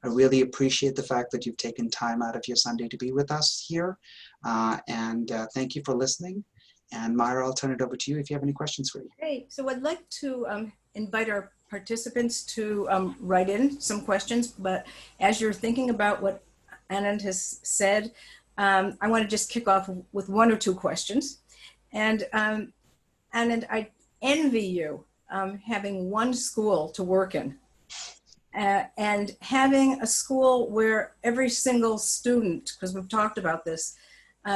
[SPEAKER 5] I really appreciate the fact that you've taken time out of your Sunday to be with us here. And thank you for listening. And Myra, I'll turn it over to you if you have any questions for me.
[SPEAKER 4] Great. So I'd like to invite our participants to write in some questions, but as you're thinking about what Anand has said, I want to just kick off with one or two questions. And Anand, I envy you having one school to work in. And having a school where every single student, because we've talked about this,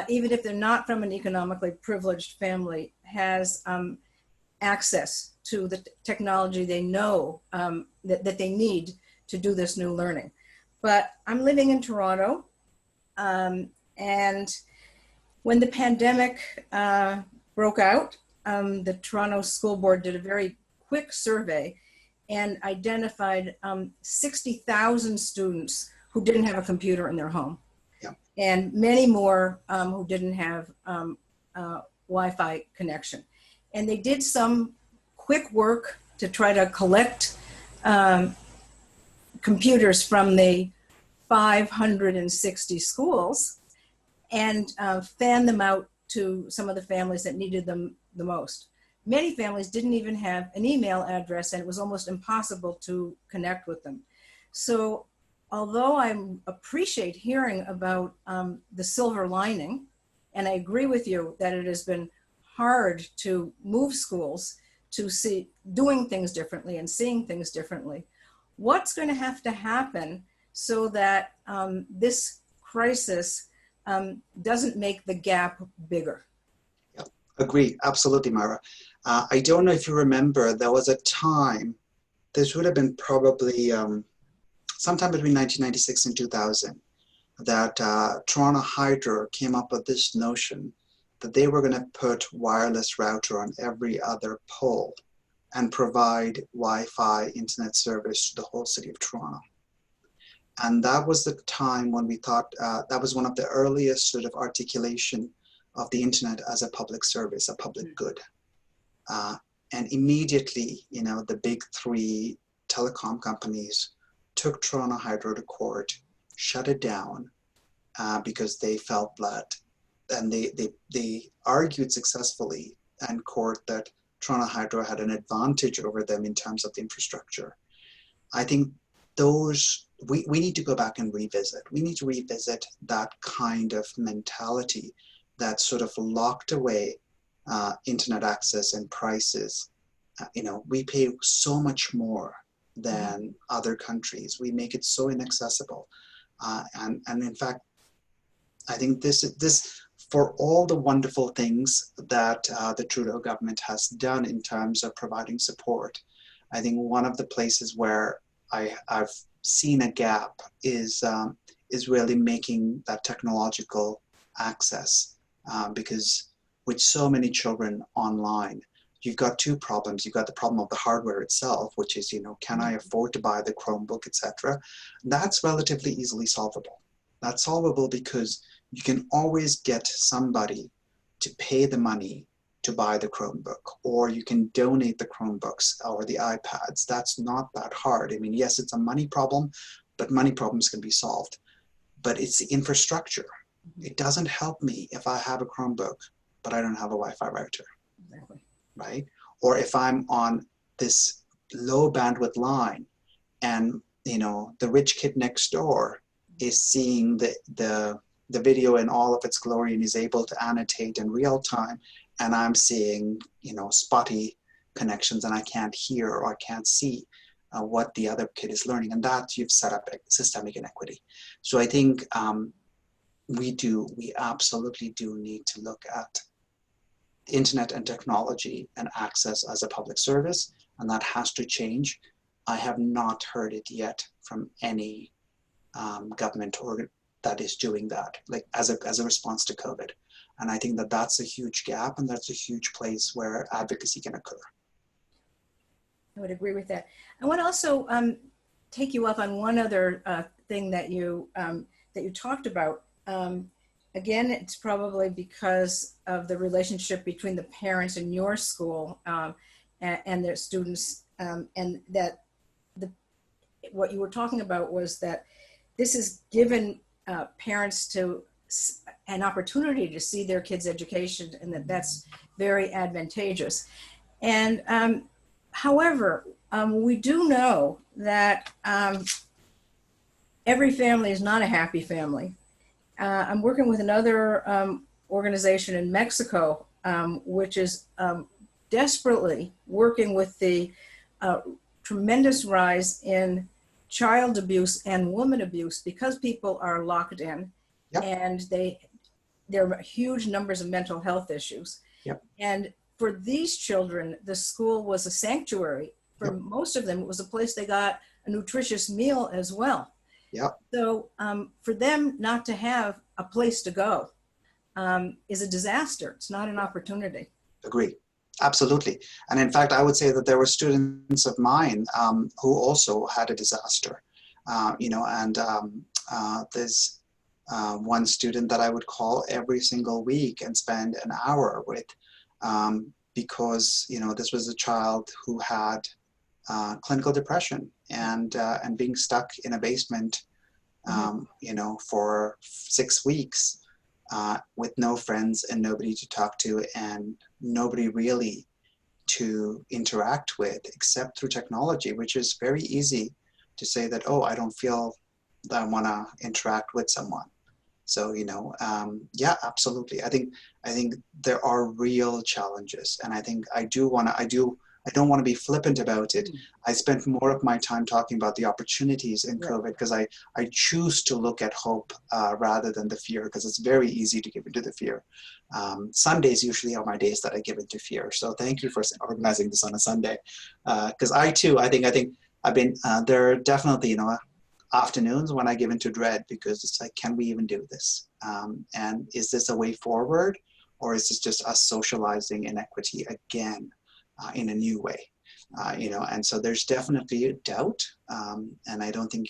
[SPEAKER 4] even if they're not from an economically privileged family, has access to the technology they know that they need to do this new learning. But I'm living in Toronto, and when the pandemic broke out, the Toronto School Board did a very quick survey and identified 60,000 students who didn't have a computer in their home.
[SPEAKER 5] Yeah.
[SPEAKER 4] And many more who didn't have Wi-Fi connection. And they did some quick work to try to collect computers from the 560 schools and fan them out to some of the families that needed them the most. Many families didn't even have an email address, and it was almost impossible to connect with them. So although I appreciate hearing about the silver lining, and I agree with you that it has been hard to move schools to see doing things differently and seeing things differently, what's going to have to happen so that this crisis doesn't make the gap bigger?
[SPEAKER 5] Yeah, agree, absolutely, Myra. I don't know if you remember, there was a time, this would have been probably sometime between 1996 and 2000, that Toronto Hydro came up with this notion that they were going to put wireless router on every other pole and provide Wi-Fi internet service to the whole city of Toronto. And that was the time when we thought that was one of the earliest sort of articulation of the internet as a public service, a public good. And immediately, you know, the big three telecom companies took Toronto Hydro to court, shut it down because they felt that, and they argued successfully in court that Toronto Hydro had an advantage over them in terms of the infrastructure. I think those, we need to go back and revisit. We need to revisit that kind of mentality that sort of locked away internet access and prices. You know, we pay so much more than other countries. We make it so inaccessible. And in fact, I think this for all the wonderful things that the Trudeau government has done in terms of providing support, I think one of the places where I've seen a gap is really making that technological access, because with so many children online, you've got two problems. You've got the problem of the hardware itself, which is, can I afford to buy the Chromebook, etc. That's relatively easily solvable. That's solvable because you can always get somebody to pay the money to buy the Chromebook, or you can donate the Chromebooks or the iPads. That's not that hard. I mean, yes, it's a money problem, but money problems can be solved. But it's the infrastructure. It doesn't help me if I have a Chromebook, but I don't have a Wi-Fi router.
[SPEAKER 4] Exactly.
[SPEAKER 5] Right? Or if I'm on this low bandwidth line and, the rich kid next door is seeing the video in all of its glory and is able to annotate in real time, and I'm seeing, spotty connections and I can't hear or I can't see what the other kid is learning. And that you've set up a systemic inequity. So I think we absolutely do need to look at internet and technology and access as a public service, and that has to change. I have not heard it yet from any government that is doing that, like as a response to COVID. And I think that that's a huge gap, and that's a huge place where advocacy can occur.
[SPEAKER 4] I would agree with that. I want to also take you up on one other thing that you talked about. Again, it's probably because of the relationship between the parents in your school and their students, and that what you were talking about was that this has given parents an opportunity to see their kids' education, and that's very advantageous. And however, we do know that every family is not a happy family. I'm working with another organization in Mexico, which is desperately working with the tremendous rise in child abuse and woman abuse because people are locked in.
[SPEAKER 5] Yep.
[SPEAKER 4] And there are huge numbers of mental health issues.
[SPEAKER 5] Yep.
[SPEAKER 4] And for these children, the school was a sanctuary. For
[SPEAKER 5] Yep.
[SPEAKER 4] most of them, it was a place they got a nutritious meal as well.
[SPEAKER 5] Yep.
[SPEAKER 4] So for them not to have a place to go is a disaster. It's not an opportunity. Agree.
[SPEAKER 5] Absolutely. And in fact, I would say that there were students of mine who also had a disaster, there's one student that I would call every single week and spend an hour with because, this was a child who had clinical depression and being stuck in a basement, for 6 weeks with no friends and nobody to talk to and nobody really to interact with except through technology, which is very easy to say that, oh, I don't feel that I want to interact with someone. So, yeah, absolutely. I think there are real challenges, and I think I don't want to be flippant about it. I spent more of my time talking about the opportunities in COVID because I choose to look at hope rather than the fear, because it's very easy to give into the fear. Sundays usually are my days that I give into fear. So thank you for organizing this on a Sunday, because I think I've been there are definitely afternoons when I give into dread, because it's like, can we even do this? And is this a way forward, or is this just us socializing inequity again? In a new way, and so there's definitely a doubt, and I don't think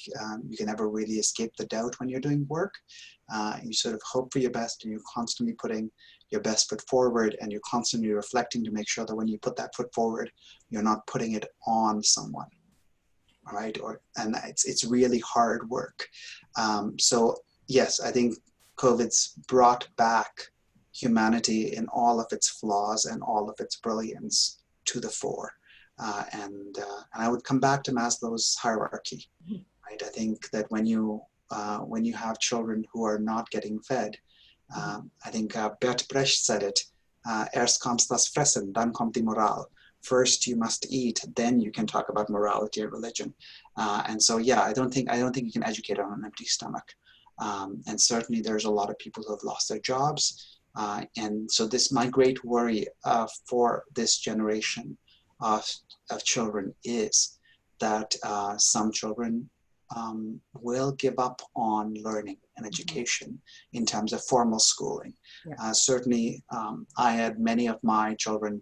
[SPEAKER 5] you can ever really escape the doubt when you're doing work. You sort of hope for your best, and you're constantly putting your best foot forward, and you're constantly reflecting to make sure that when you put that foot forward, you're not putting it on someone, right? And it's really hard work. So yes, I think COVID's brought back humanity in all of its flaws and all of its brilliance to the fore, and I would come back to Maslow's hierarchy, right? I think that when you have children who are not getting fed, I think Bert Brecht said it: "Erst kommt das Fressen, dann kommt die Moral." First you must eat, then you can talk about morality or religion. And so, yeah, I don't think you can educate on an empty stomach. And certainly, there's a lot of people who have lost their jobs. And so this, my great worry for this generation of children is that some children will give up on learning and education in terms of formal schooling.
[SPEAKER 4] Yeah.
[SPEAKER 5] Certainly, I had many of my children,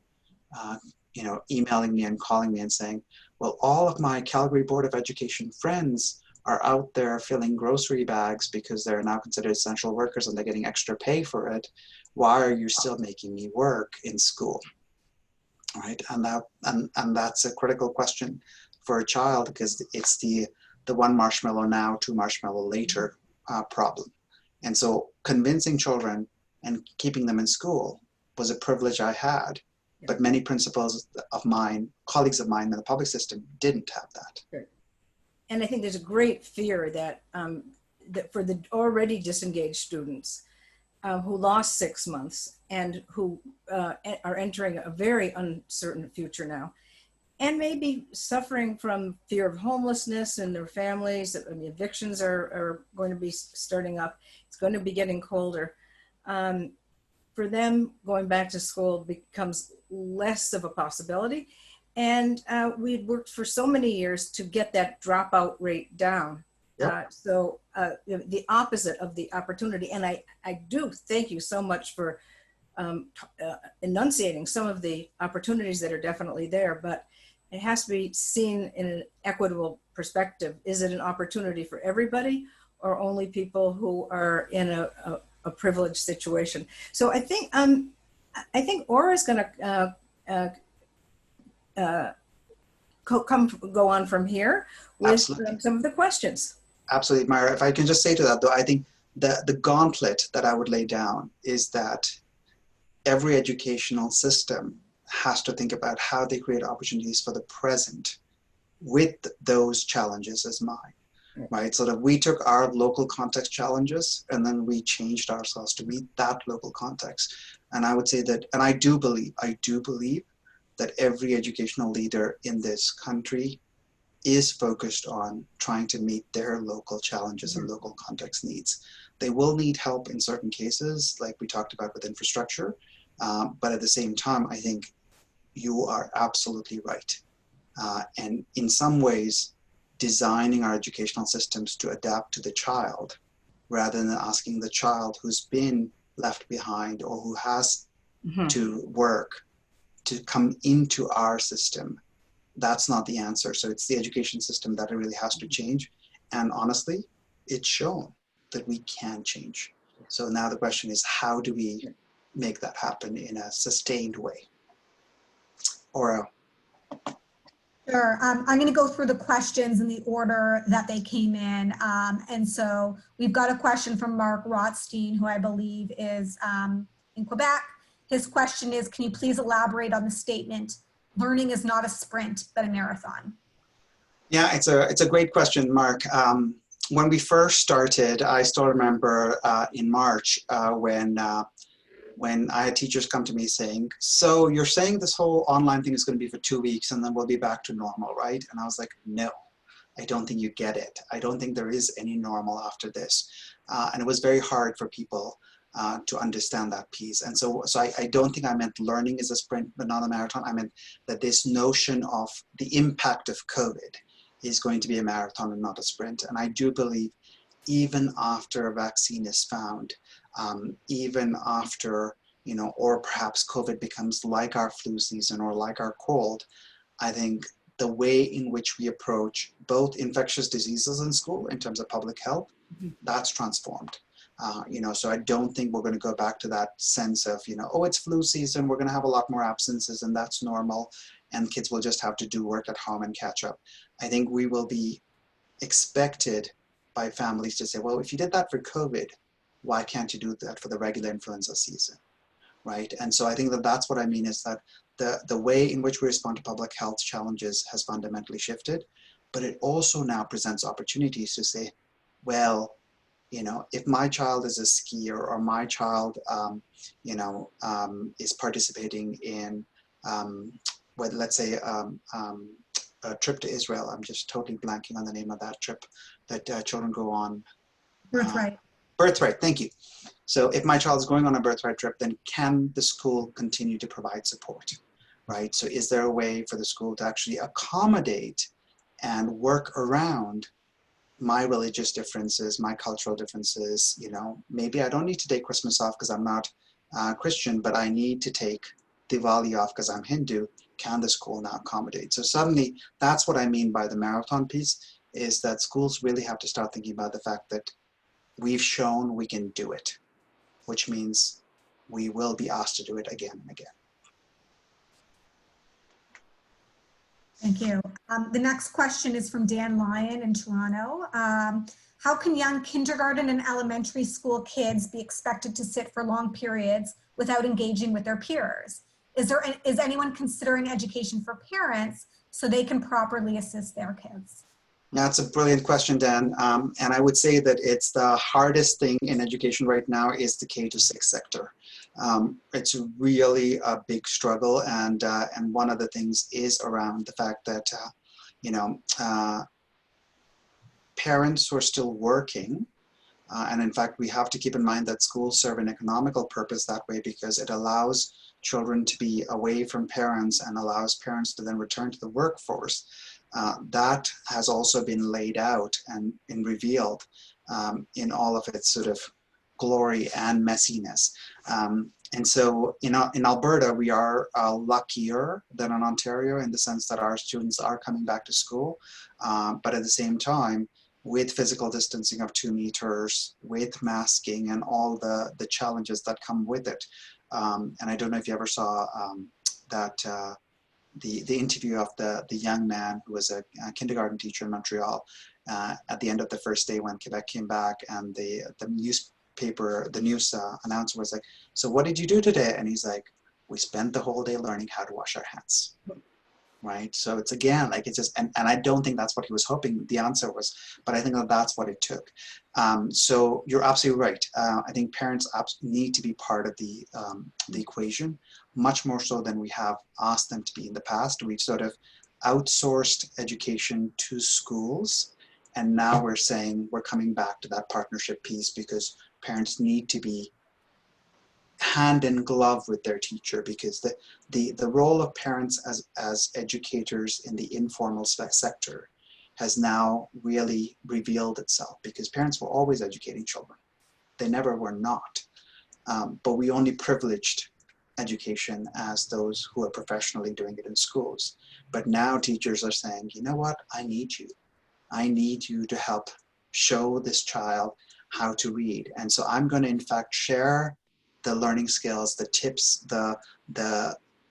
[SPEAKER 5] emailing me and calling me and saying, well, all of my Calgary Board of Education friends are out there filling grocery bags because they're now considered essential workers and they're getting extra pay for it. Why are you still making me work in school? Right, and that's a critical question for a child, because it's the one marshmallow now, two marshmallow later problem. And so convincing children and keeping them in school was a privilege I had, but many principals of mine, colleagues of mine in the public system, didn't have that.
[SPEAKER 4] Sure. And I think there's a great fear that, that for the already disengaged students who lost 6 months and who are entering a very uncertain future now, and maybe suffering from fear of homelessness in their families. I mean, evictions are going to be starting up. It's going to be getting colder. For them, going back to school becomes less of a possibility. And we'd worked for so many years to get that dropout rate down.
[SPEAKER 5] Yep.
[SPEAKER 4] So the opposite of the opportunity. And I do thank you so much for enunciating some of the opportunities that are definitely there, but it has to be seen in an equitable perspective. Is it an opportunity for everybody, or only people who are in a privileged situation? So I think Aura is going to go on from here with some of the questions.
[SPEAKER 5] Absolutely, Myra. If I can just say to that, though, I think the gauntlet that I would lay down is that every educational system has to think about how they create opportunities for the present with those challenges as mine, right? So that we took our local context challenges and then we changed ourselves to meet that local context. And I would say that, and I do believe that every educational leader in this country is focused on trying to meet their local challenges and local context needs. They will need help in certain cases, like we talked about with infrastructure, but at the same time, I think you are absolutely right. And in some ways, designing our educational systems to adapt to the child, rather than asking the child who's been left behind or who has to work to come into our system, that's not the answer. So it's the education system that really has to change. And honestly, it's shown that we can change. So now the question is, how do we make that happen in a sustained way? Or
[SPEAKER 1] Sure. I'm going to go through the questions in the order that they came in. And so we've got a question from Mark Rothstein, who I believe is in Quebec. His question is, can you please elaborate on the statement, learning is not a sprint, but a marathon?
[SPEAKER 5] Yeah, it's a great question, Mark. When we first started, I still remember in March when I had teachers come to me saying, so you're saying this whole online thing is going to be for 2 weeks and then we'll be back to normal, right? And I was like, no, I don't think you get it. I don't think there is any normal after this. And it was very hard for people to understand that piece. And so I don't think I meant learning is a sprint, but not a marathon. I meant that this notion of the impact of COVID is going to be a marathon and not a sprint. And I do believe even after a vaccine is found, even after, or perhaps COVID becomes like our flu season or like our cold, I think the way in which we approach both infectious diseases in school in terms of public health, that's transformed. So I don't think we're going to go back to that sense of, oh, it's flu season, we're going to have a lot more absences and that's normal, and kids will just have to do work at home and catch up. I think we will be expected by families to say, well, if you did that for COVID, why can't you do that for the regular influenza season, right? And so I think that that's what I mean, is that the way in which we respond to public health challenges has fundamentally shifted, but it also now presents opportunities to say, well, if my child is a skier or my child, is participating in, let's say, a trip to Israel. I'm just totally blanking on the name of that trip that children go on.
[SPEAKER 1] Birthright.
[SPEAKER 5] Birthright, thank you. So if my child is going on a birthright trip, then can the school continue to provide support, right? So is there a way for the school to actually accommodate and work around my religious differences, my cultural differences? You know, maybe I don't need to take Christmas off because I'm not Christian, but I need to take Diwali off because I'm Hindu. Can the school now accommodate? So suddenly, that's what I mean by the marathon piece, is that schools really have to start thinking about the fact that we've shown we can do it, which means we will be asked to do it again and again.
[SPEAKER 1] Thank you. The next question is from Dan Lyon in Toronto. How can young kindergarten and elementary school kids be expected to sit for long periods without engaging with their peers? Is anyone considering education for parents so they can properly assist their kids?
[SPEAKER 5] That's a brilliant question, Dan. And I would say that it's the hardest thing in education right now is the K-6 sector. It's really a big struggle, and one of the things is around the fact that parents who are still working, and in fact we have to keep in mind that schools serve an economical purpose that way, because it allows children to be away from parents and allows parents to then return to the workforce. That has also been laid out and revealed in all of its sort of glory and messiness. And so in Alberta, we are luckier than in Ontario in the sense that our students are coming back to school, but at the same time, with physical distancing of 2 meters, with masking and all the challenges that come with it. And I don't know if you ever saw the interview of the young man who was a kindergarten teacher in Montreal at the end of the first day when Quebec came back, and the news announcer was like, "So what did you do today?" And he's like, "We spent the whole day learning how to wash our hands." Right? So it's again, like, it's just, and I don't think that's what he was hoping the answer was, but I think that that's what it took. So you're absolutely right. I think parents need to be part of the equation, much more so than we have asked them to be in the past. We've sort of outsourced education to schools, and now we're saying we're coming back to that partnership piece, because parents need to be hand in glove with their teacher, because the role of parents as educators in the informal sector has now really revealed itself, because parents were always educating children. They never were not. But we only privileged education as those who are professionally doing it in schools. But now teachers are saying, you know what, I need you. I need you to help show this child how to read. And so I'm going to in fact share the learning skills, the tips, the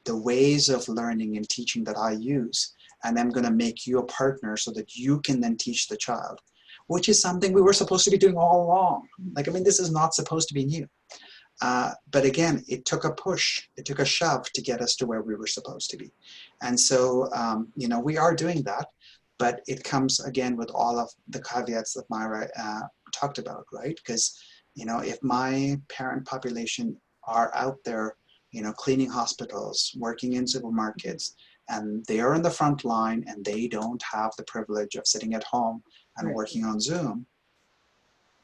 [SPEAKER 5] ways of learning and teaching that I use, and I'm going to make you a partner so that you can then teach the child, which is something we were supposed to be doing all along. Like, I mean, this is not supposed to be new. But again, it took a push, it took a shove to get us to where we were supposed to be. And so, we are doing that, but it comes again with all of the caveats that Myra talked about, right? Because if my parent population are out there, cleaning hospitals, working in supermarkets, and they are in the front line and they don't have the privilege of sitting at home and working on Zoom,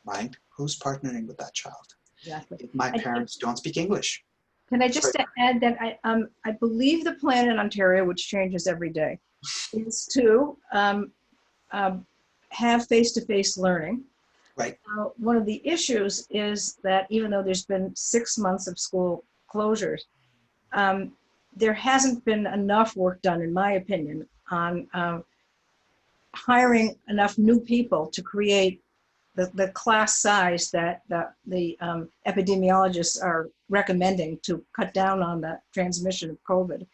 [SPEAKER 5] right? Who's partnering with that child?
[SPEAKER 4] Exactly.
[SPEAKER 5] If my parents don't speak English.
[SPEAKER 4] Can I just add that I believe the plan in Ontario, which changes every day, is to have face-to-face learning.
[SPEAKER 5] Right.
[SPEAKER 4] One of the issues is that even though there's been 6 months of school closures, there hasn't been enough work done, in my opinion, on hiring enough new people to create the class size that the epidemiologists are recommending to cut down on the transmission of COVID.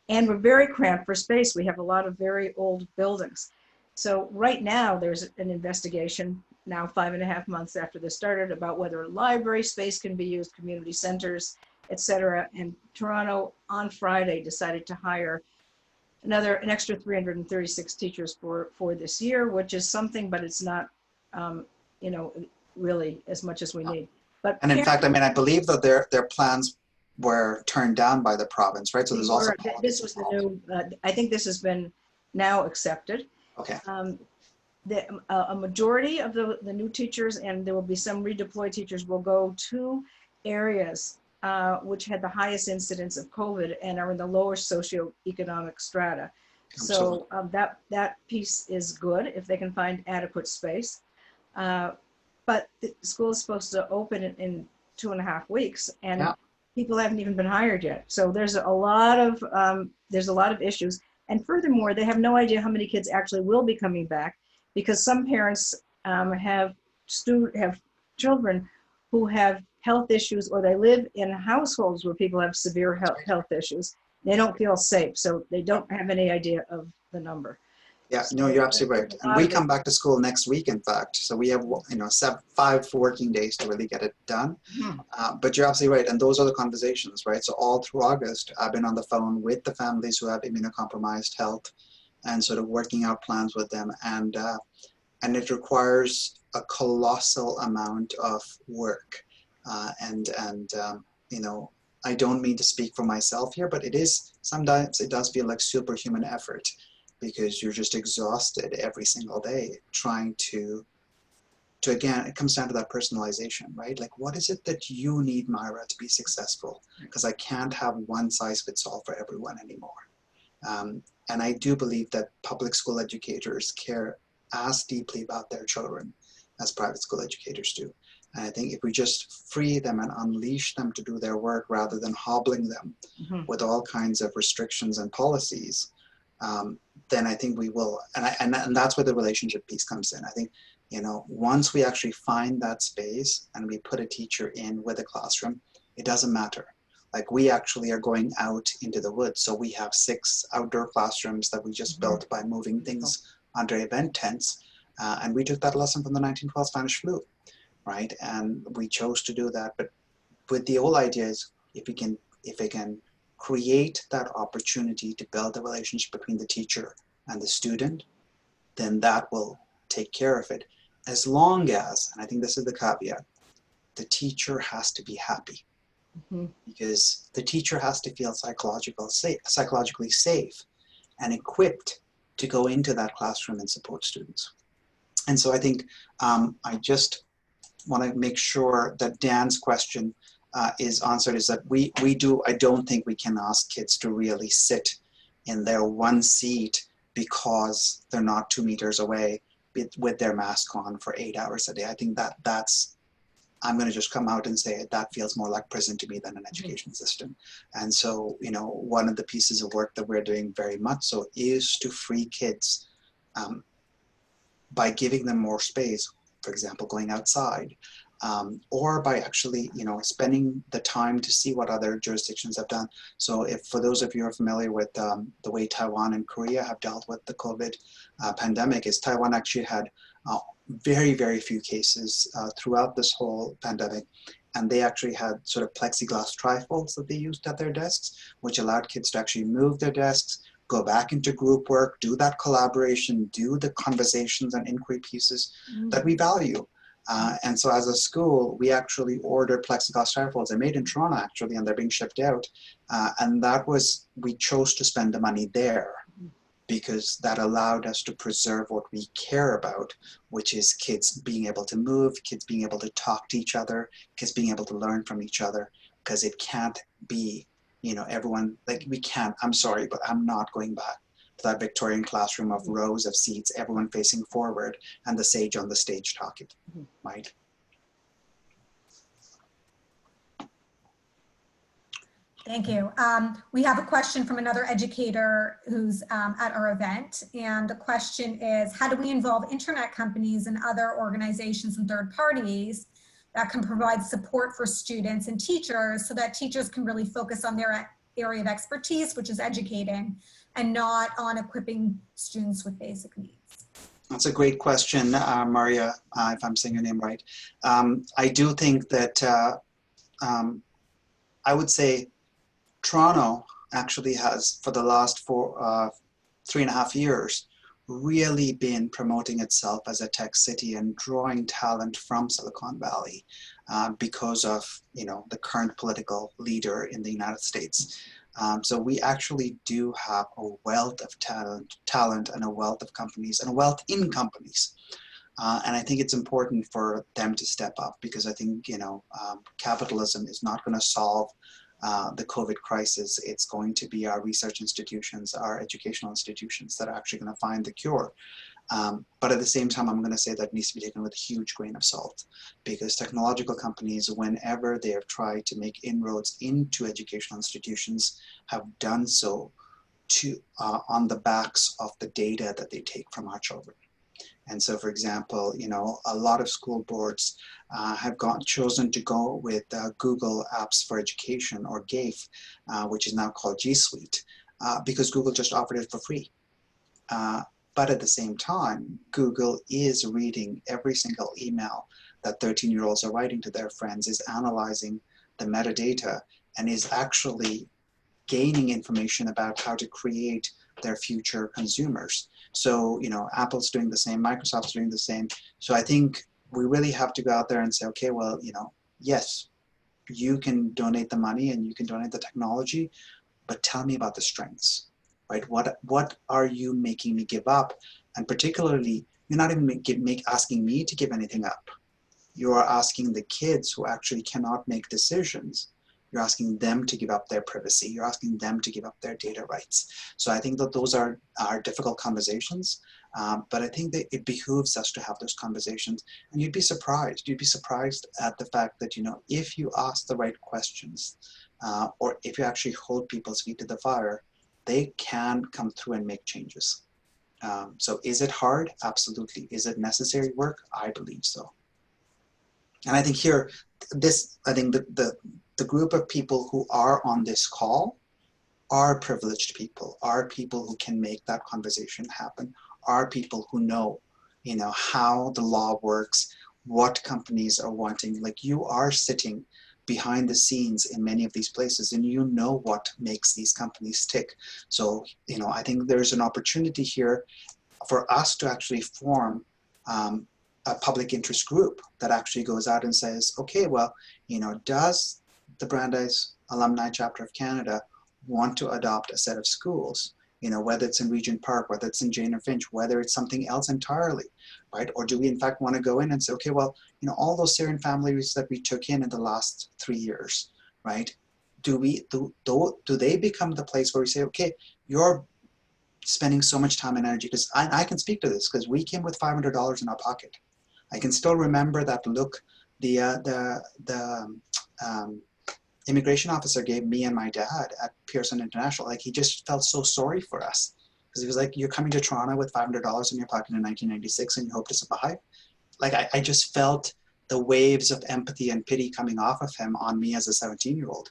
[SPEAKER 4] And we're very cramped for space. We have a lot of very old buildings. So right now there's an investigation, now 5.5 months after this started, about whether library space can be used, community centers, et cetera. And Toronto on Friday decided to hire an extra 336 teachers for this year, which is something, but it's not, really as much as we need. But
[SPEAKER 5] and in fact, I mean, I believe that their plans were turned down by the province, right? So there's also
[SPEAKER 4] this was the new. I think this has been now accepted.
[SPEAKER 5] Okay.
[SPEAKER 4] a majority of the new teachers, and there will be some redeployed teachers, will go to areas which had the highest incidence of COVID and are in the lower socioeconomic strata.
[SPEAKER 5] Absolutely.
[SPEAKER 4] So that piece is good if they can find adequate space. But the school is supposed to open in 2.5 weeks, and
[SPEAKER 5] Yeah.
[SPEAKER 4] people haven't even been hired yet. So there's a lot of issues. And furthermore, they have no idea how many kids actually will be coming back, because some parents have children who have health issues, or they live in households where people have severe health issues. They don't feel safe, so they don't have any idea of the number.
[SPEAKER 5] Yeah,
[SPEAKER 4] So
[SPEAKER 5] no, you're absolutely right.
[SPEAKER 4] there's a
[SPEAKER 5] And
[SPEAKER 4] lot
[SPEAKER 5] we
[SPEAKER 4] of
[SPEAKER 5] come back to school next week, in fact. So we have, 5 working days to really get it done. But you're absolutely right. And those are the conversations, right? So all through August, I've been on the phone with the families who have immunocompromised health and sort of working out plans with them. And it requires a colossal amount of work. I don't mean to speak for myself here, but sometimes it does feel like superhuman effort, because you're just exhausted every single day trying to again, it comes down to that personalization, right? Like, what is it that you need, Myra, to be successful? Because I can't have one size fits all for everyone anymore. And I do believe that public school educators care as deeply about their children as private school educators do. And I think if we just free them and unleash them to do their work rather than hobbling them with all kinds of restrictions and policies, then I think we will. And that's where the relationship piece comes in. I think, once we actually find that space and we put a teacher in with a classroom, it doesn't matter. Like, we actually are going out into the woods. So we have 6 outdoor classrooms that we just built by moving things under event tents. And we took that lesson from the 1912 Spanish flu, right? And we chose to do that. But the whole idea is, if we can create that opportunity to build a relationship between the teacher and the student, then that will take care of it. As long as, and I think this is the caveat, the teacher has to be happy. Because the teacher has to feel psychologically safe and equipped to go into that classroom and support students. And so I think I just want to make sure that Dan's question is answered, is that I don't think we can ask kids to really sit in their one seat because they're not 2 meters away with their mask on for 8 hours a day. I think I'm going to just come out and say that feels more like prison to me than an education system. And so, one of the pieces of work that we're doing very much so is to free kids by giving them more space, for example, going outside, or by actually, spending the time to see what other jurisdictions have done. So for those of you who are familiar with the way Taiwan and Korea have dealt with the COVID pandemic, is Taiwan actually had very, very few cases throughout this whole pandemic. And they actually had sort of plexiglass trifolds that they used at their desks, which allowed kids to actually move their desks, go back into group work, do that collaboration, do the conversations and inquiry pieces that we value. And so as a school, we actually ordered plexiglass trifolds. They're made in Toronto, actually, and they're being shipped out. And we chose to spend the money there, because that allowed us to preserve what we care about, which is kids being able to move, kids being able to talk to each other, kids being able to learn from each other, because it can't be, everyone, like, we can't, I'm sorry, but I'm not going back to that Victorian classroom of rows of seats, everyone facing forward, and the sage on the stage talking, right?
[SPEAKER 1] Thank you. We have a question from another educator who's at our event. And the question is, how do we involve internet companies and other organizations and third parties that can provide support for students and teachers so that teachers can really focus on their area of expertise, which is educating, and not on equipping students with basic needs?
[SPEAKER 5] That's a great question, Maria, if I'm saying your name right. I do think that I would say Toronto actually has, for the last 3.5 years, really been promoting itself as a tech city and drawing talent from Silicon Valley because of, you know, the current political leader in the United States. So we actually do have a wealth of talent and a wealth of companies and a wealth in companies. And I think it's important for them to step up, because I think, you know, capitalism is not going to solve the COVID crisis. It's going to be our research institutions, our educational institutions that are actually going to find the cure. But at the same time, I'm going to say that needs to be taken with a huge grain of salt, because technological companies, whenever they have tried to make inroads into educational institutions, have done so on the backs of the data that they take from our children. And so, for example, you know, a lot of school boards have chosen to go with Google Apps for Education, or GAFE, which is now called G Suite, because Google just offered it for free. But at the same time, Google is reading every single email that 13-year-olds are writing to their friends, is analyzing the metadata, and is actually gaining information about how to create their future consumers. So, you know, Apple's doing the same, Microsoft's doing the same. So I think we really have to go out there and say, okay, well, you know, yes, you can donate the money and you can donate the technology, but tell me about the strengths, right? What are you making me give up? And particularly, you're not even asking me to give anything up. You are asking the kids who actually cannot make decisions. You're asking them to give up their privacy. You're asking them to give up their data rights. So I think that those are difficult conversations, but I think that it behooves us to have those conversations. And you'd be surprised. You'd be surprised at the fact that, you know, if you ask the right questions, or if you actually hold people's feet to the fire, they can come through and make changes. So is it hard? Absolutely. Is it necessary work? I believe so. And I think here, I think the group of people who are on this call are privileged people, are people who can make that conversation happen, are people who know, you know, how the law works, what companies are wanting. Like, you are sitting behind the scenes in many of these places, and you know what makes these companies tick. So, you know, I think there's an opportunity here for us to actually form a public interest group that actually goes out and says, okay, well, you know, does the Brandeis Alumni Chapter of Canada want to adopt a set of schools, you know, whether it's in Regent Park, whether it's in Jane or Finch, whether it's something else entirely, right? Or do we in fact want to go in and say, okay, well, you know, all those Syrian families that we took in the last 3 years, right? Do they become the place where we say, okay, you're spending so much time and energy, because I can speak to this because we came with $500 in our pocket. I can still remember that look the immigration officer gave me and my dad at Pearson International. Like, he just felt so sorry for us, because he was like, you're coming to Toronto with $500 in your pocket in 1996 and you hope to survive. Like, I just felt the waves of empathy and pity coming off of him on me as a 17-year-old.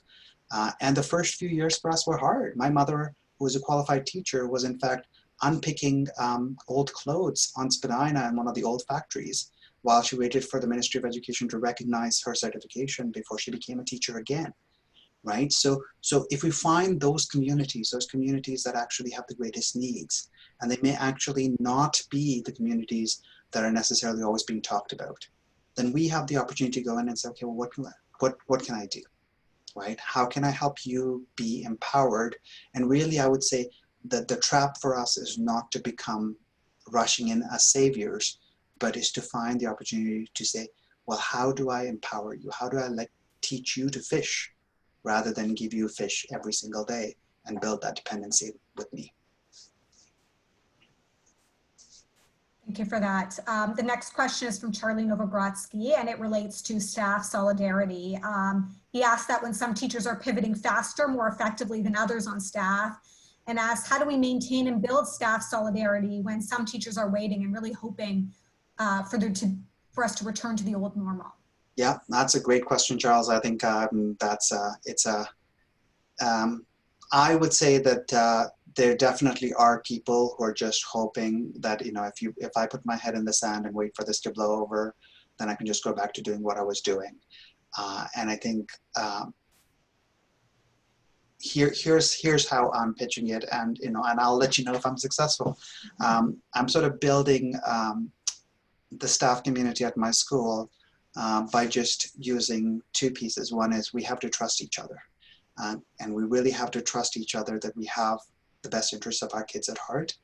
[SPEAKER 5] And the first few years for us were hard. My mother, who was a qualified teacher, was in fact unpicking old clothes on Spadina in one of the old factories while she waited for the Ministry of Education to recognize her certification before she became a teacher again, right? So if we find those communities that actually have the greatest needs, and they may actually not be the communities that are necessarily always being talked about, then we have the opportunity to go in and say, okay, well, what can I do, right? How can I help you be empowered? And really, I would say that the trap for us is not to become rushing in as saviors, but is to find the opportunity to say, well, how do I empower you? How do I teach you to fish, rather than give you fish every single day and build that dependency with me?
[SPEAKER 1] Thank you for that. The next question is from Charlie Novogrodsky, and it relates to staff solidarity. He asked that when some teachers are pivoting faster, more effectively than others on staff, and asked, how do we maintain and build staff solidarity when some teachers are waiting and really hoping for us to return to the old normal?
[SPEAKER 5] Yeah, that's a great question, Charles. I think I would say that there definitely are people who are just hoping that, you know, if I put my head in the sand and wait for this to blow over, then I can just go back to doing what I was doing. And I think here's how I'm pitching it, and and I'll let you know if I'm successful. I'm sort of building the staff community at my school by just using two pieces. One is we have to trust each other, and we really have to trust each other that we have the best interests of our kids at heart.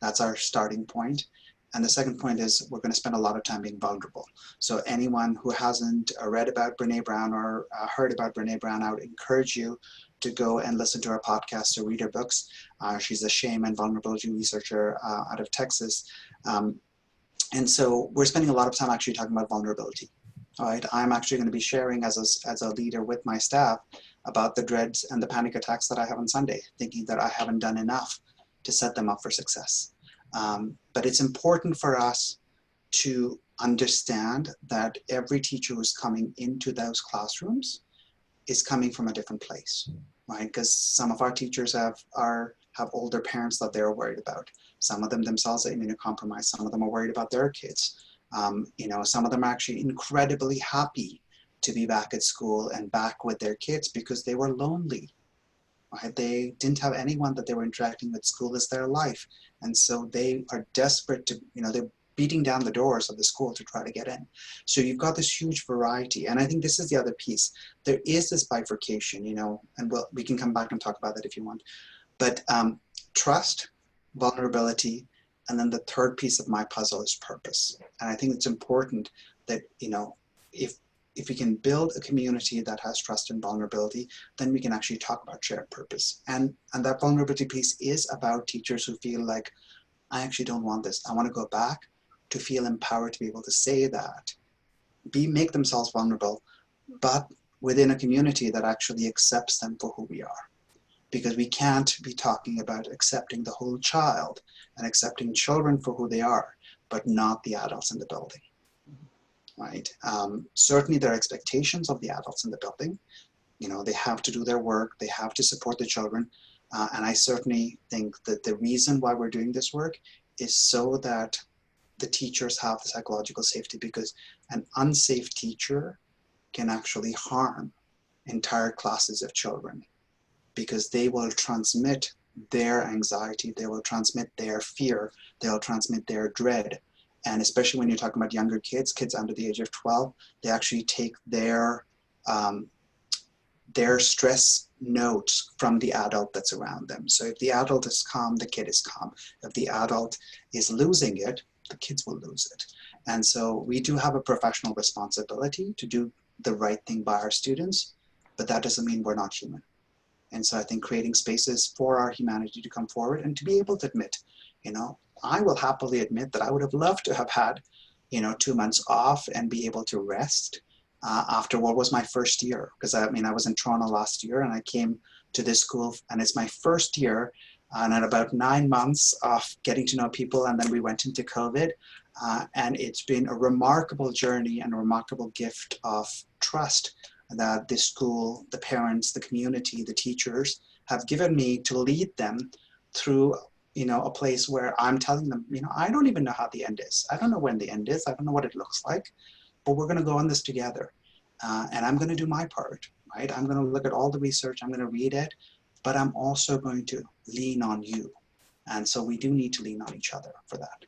[SPEAKER 5] That's our starting point. And the second point is we're going to spend a lot of time being vulnerable. So anyone who hasn't read about Brene Brown or heard about Brene Brown, I would encourage you to go and listen to her podcast or read her books. She's a shame and vulnerability researcher out of Texas. And so we're spending a lot of time actually talking about vulnerability. All right, I'm actually going to be sharing as a leader with my staff about the dreads and the panic attacks that I have on Sunday, thinking that I haven't done enough to set them up for success. But it's important for us to understand that every teacher who's coming into those classrooms is coming from a different place, right? Because some of our teachers have older parents that they're worried about. Some of them themselves are immunocompromised. Some of them are worried about their kids. Some of them are actually incredibly happy to be back at school and back with their kids because they were lonely. Right? They didn't have anyone that they were interacting with. School is their life. And so they are desperate to, they're beating down the doors of the school to try to get in. So you've got this huge variety. And I think this is the other piece. There is this bifurcation, and we can come back and talk about that if you want. But trust, vulnerability, and then the third piece of my puzzle is purpose. And I think it's important that, if we can build a community that has trust and vulnerability, then we can actually talk about shared purpose. And that vulnerability piece is about teachers who feel like, I actually don't want this. I want to go back to feel empowered to be able to say that, make themselves vulnerable, but within a community that actually accepts them for who we are. Because we can't be talking about accepting the whole child and accepting children for who they are, but not the adults in the building. Right? Certainly there are expectations of the adults in the building. They have to do their work, they have to support the children. And I certainly think that the reason why we're doing this work is so that the teachers have the psychological safety, because an unsafe teacher can actually harm entire classes of children, because they will transmit their anxiety, they will transmit their fear, they'll transmit their dread. And especially when you're talking about younger kids under the age of 12, they actually take their stress notes from the adult that's around them. So if the adult is calm, the kid is calm. If the adult is losing it, the kids will lose it. And so we do have a professional responsibility to do the right thing by our students, but that doesn't mean we're not human. And so I think creating spaces for our humanity to come forward and to be able to admit, I will happily admit that I would have loved to have had, 2 months off and be able to rest after what was my first year. Because I was in Toronto last year and I came to this school and it's my first year, and at about 9 months of getting to know people, and then we went into COVID. And it's been a remarkable journey and a remarkable gift of trust that this school, the parents, the community, the teachers have given me to lead them through a place where I'm telling them, I don't even know how the end is. I don't know when the end is. I don't know what it looks like, but we're going to go on this together. And I'm going to do my part, right? I'm going to look at all the research. I'm going to read it, but I'm also going to lean on you. And so we do need to lean on each other for that.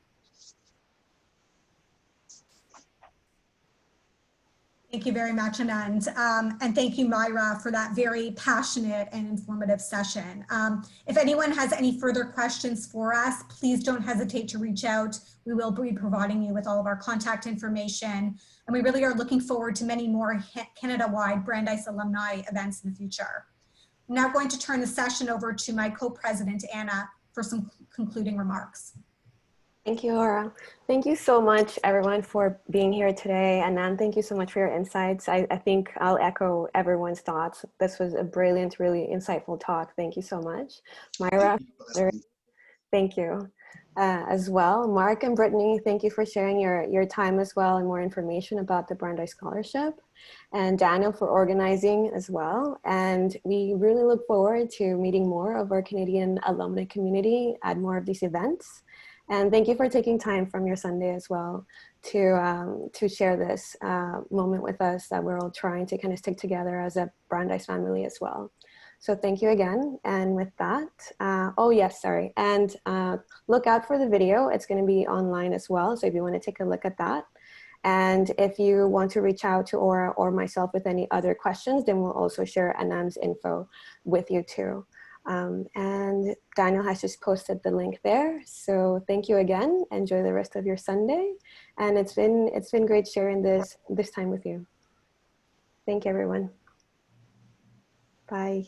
[SPEAKER 1] Thank you very much, Anand. And thank you, Myra, for that very passionate and informative session. If anyone has any further questions for us, please don't hesitate to reach out. We will be providing you with all of our contact information. And we really are looking forward to many more Canada-wide Brandeis alumni events in the future. I'm now going to turn the session over to my co-president, Anna, for some concluding remarks.
[SPEAKER 6] Thank you, Laura. Thank you so much, everyone, for being here today. And Anand, thank you so much for your insights. I think I'll echo everyone's thoughts. This was a brilliant, really insightful talk. Thank you so much. Myra, thank you as well. Mark and Brittany, thank you for sharing your time as well and more information about the Brandeis Scholarship. And Daniel for organizing as well. And we really look forward to meeting more of our Canadian alumni community at more of these events. And thank you for taking time from your Sunday as well to share this moment with us that we're all trying to kind of stick together as a Brandeis family as well. So thank you again. And with that, oh yes, sorry. And look out for the video. It's going to be online as well. So if you want to take a look at that. And if you want to reach out to Aura or myself with any other questions, then we'll also share Anand's info with you too. And Daniel has just posted the link there. So thank you again. Enjoy the rest of your Sunday. And it's been great sharing this time with you. Thank you, everyone. Bye.